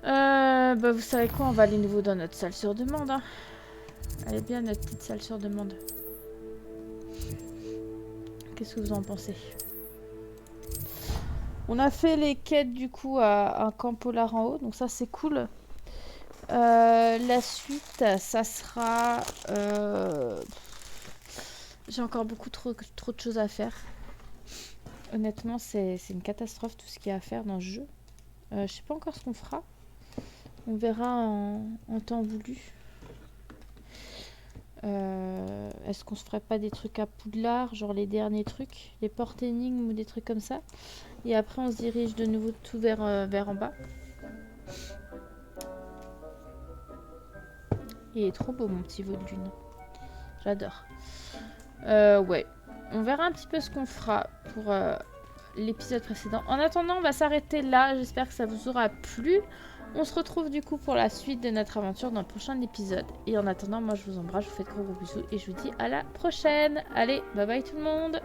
Bah vous savez quoi, on va aller nouveau dans notre salle sur demande. Hein. Elle est bien notre petite salle sur demande. Qu'est-ce que vous en pensez? On a fait les quêtes du coup à un camp polar en haut, donc ça c'est cool. La suite, ça sera... J'ai encore beaucoup trop de choses à faire. Honnêtement, c'est une catastrophe tout ce qu'il y a à faire dans ce jeu. Je sais pas encore ce qu'on fera. On verra en temps voulu. Est-ce qu'on se ferait pas des trucs à Poudlard, genre les derniers trucs, les portes énigmes ou des trucs comme ça, et après on se dirige de nouveau tout vers en bas. Il est trop beau mon petit veau de lune, j'adore. Ouais, on verra un petit peu ce qu'on fera pour l'épisode précédent. En attendant, on va s'arrêter là. J'espère que ça vous aura plu. On se retrouve du coup pour la suite de notre aventure dans le prochain épisode. Et en attendant, moi je vous embrasse, je vous fais de gros bisous et je vous dis à la prochaine. Allez, bye bye tout le monde.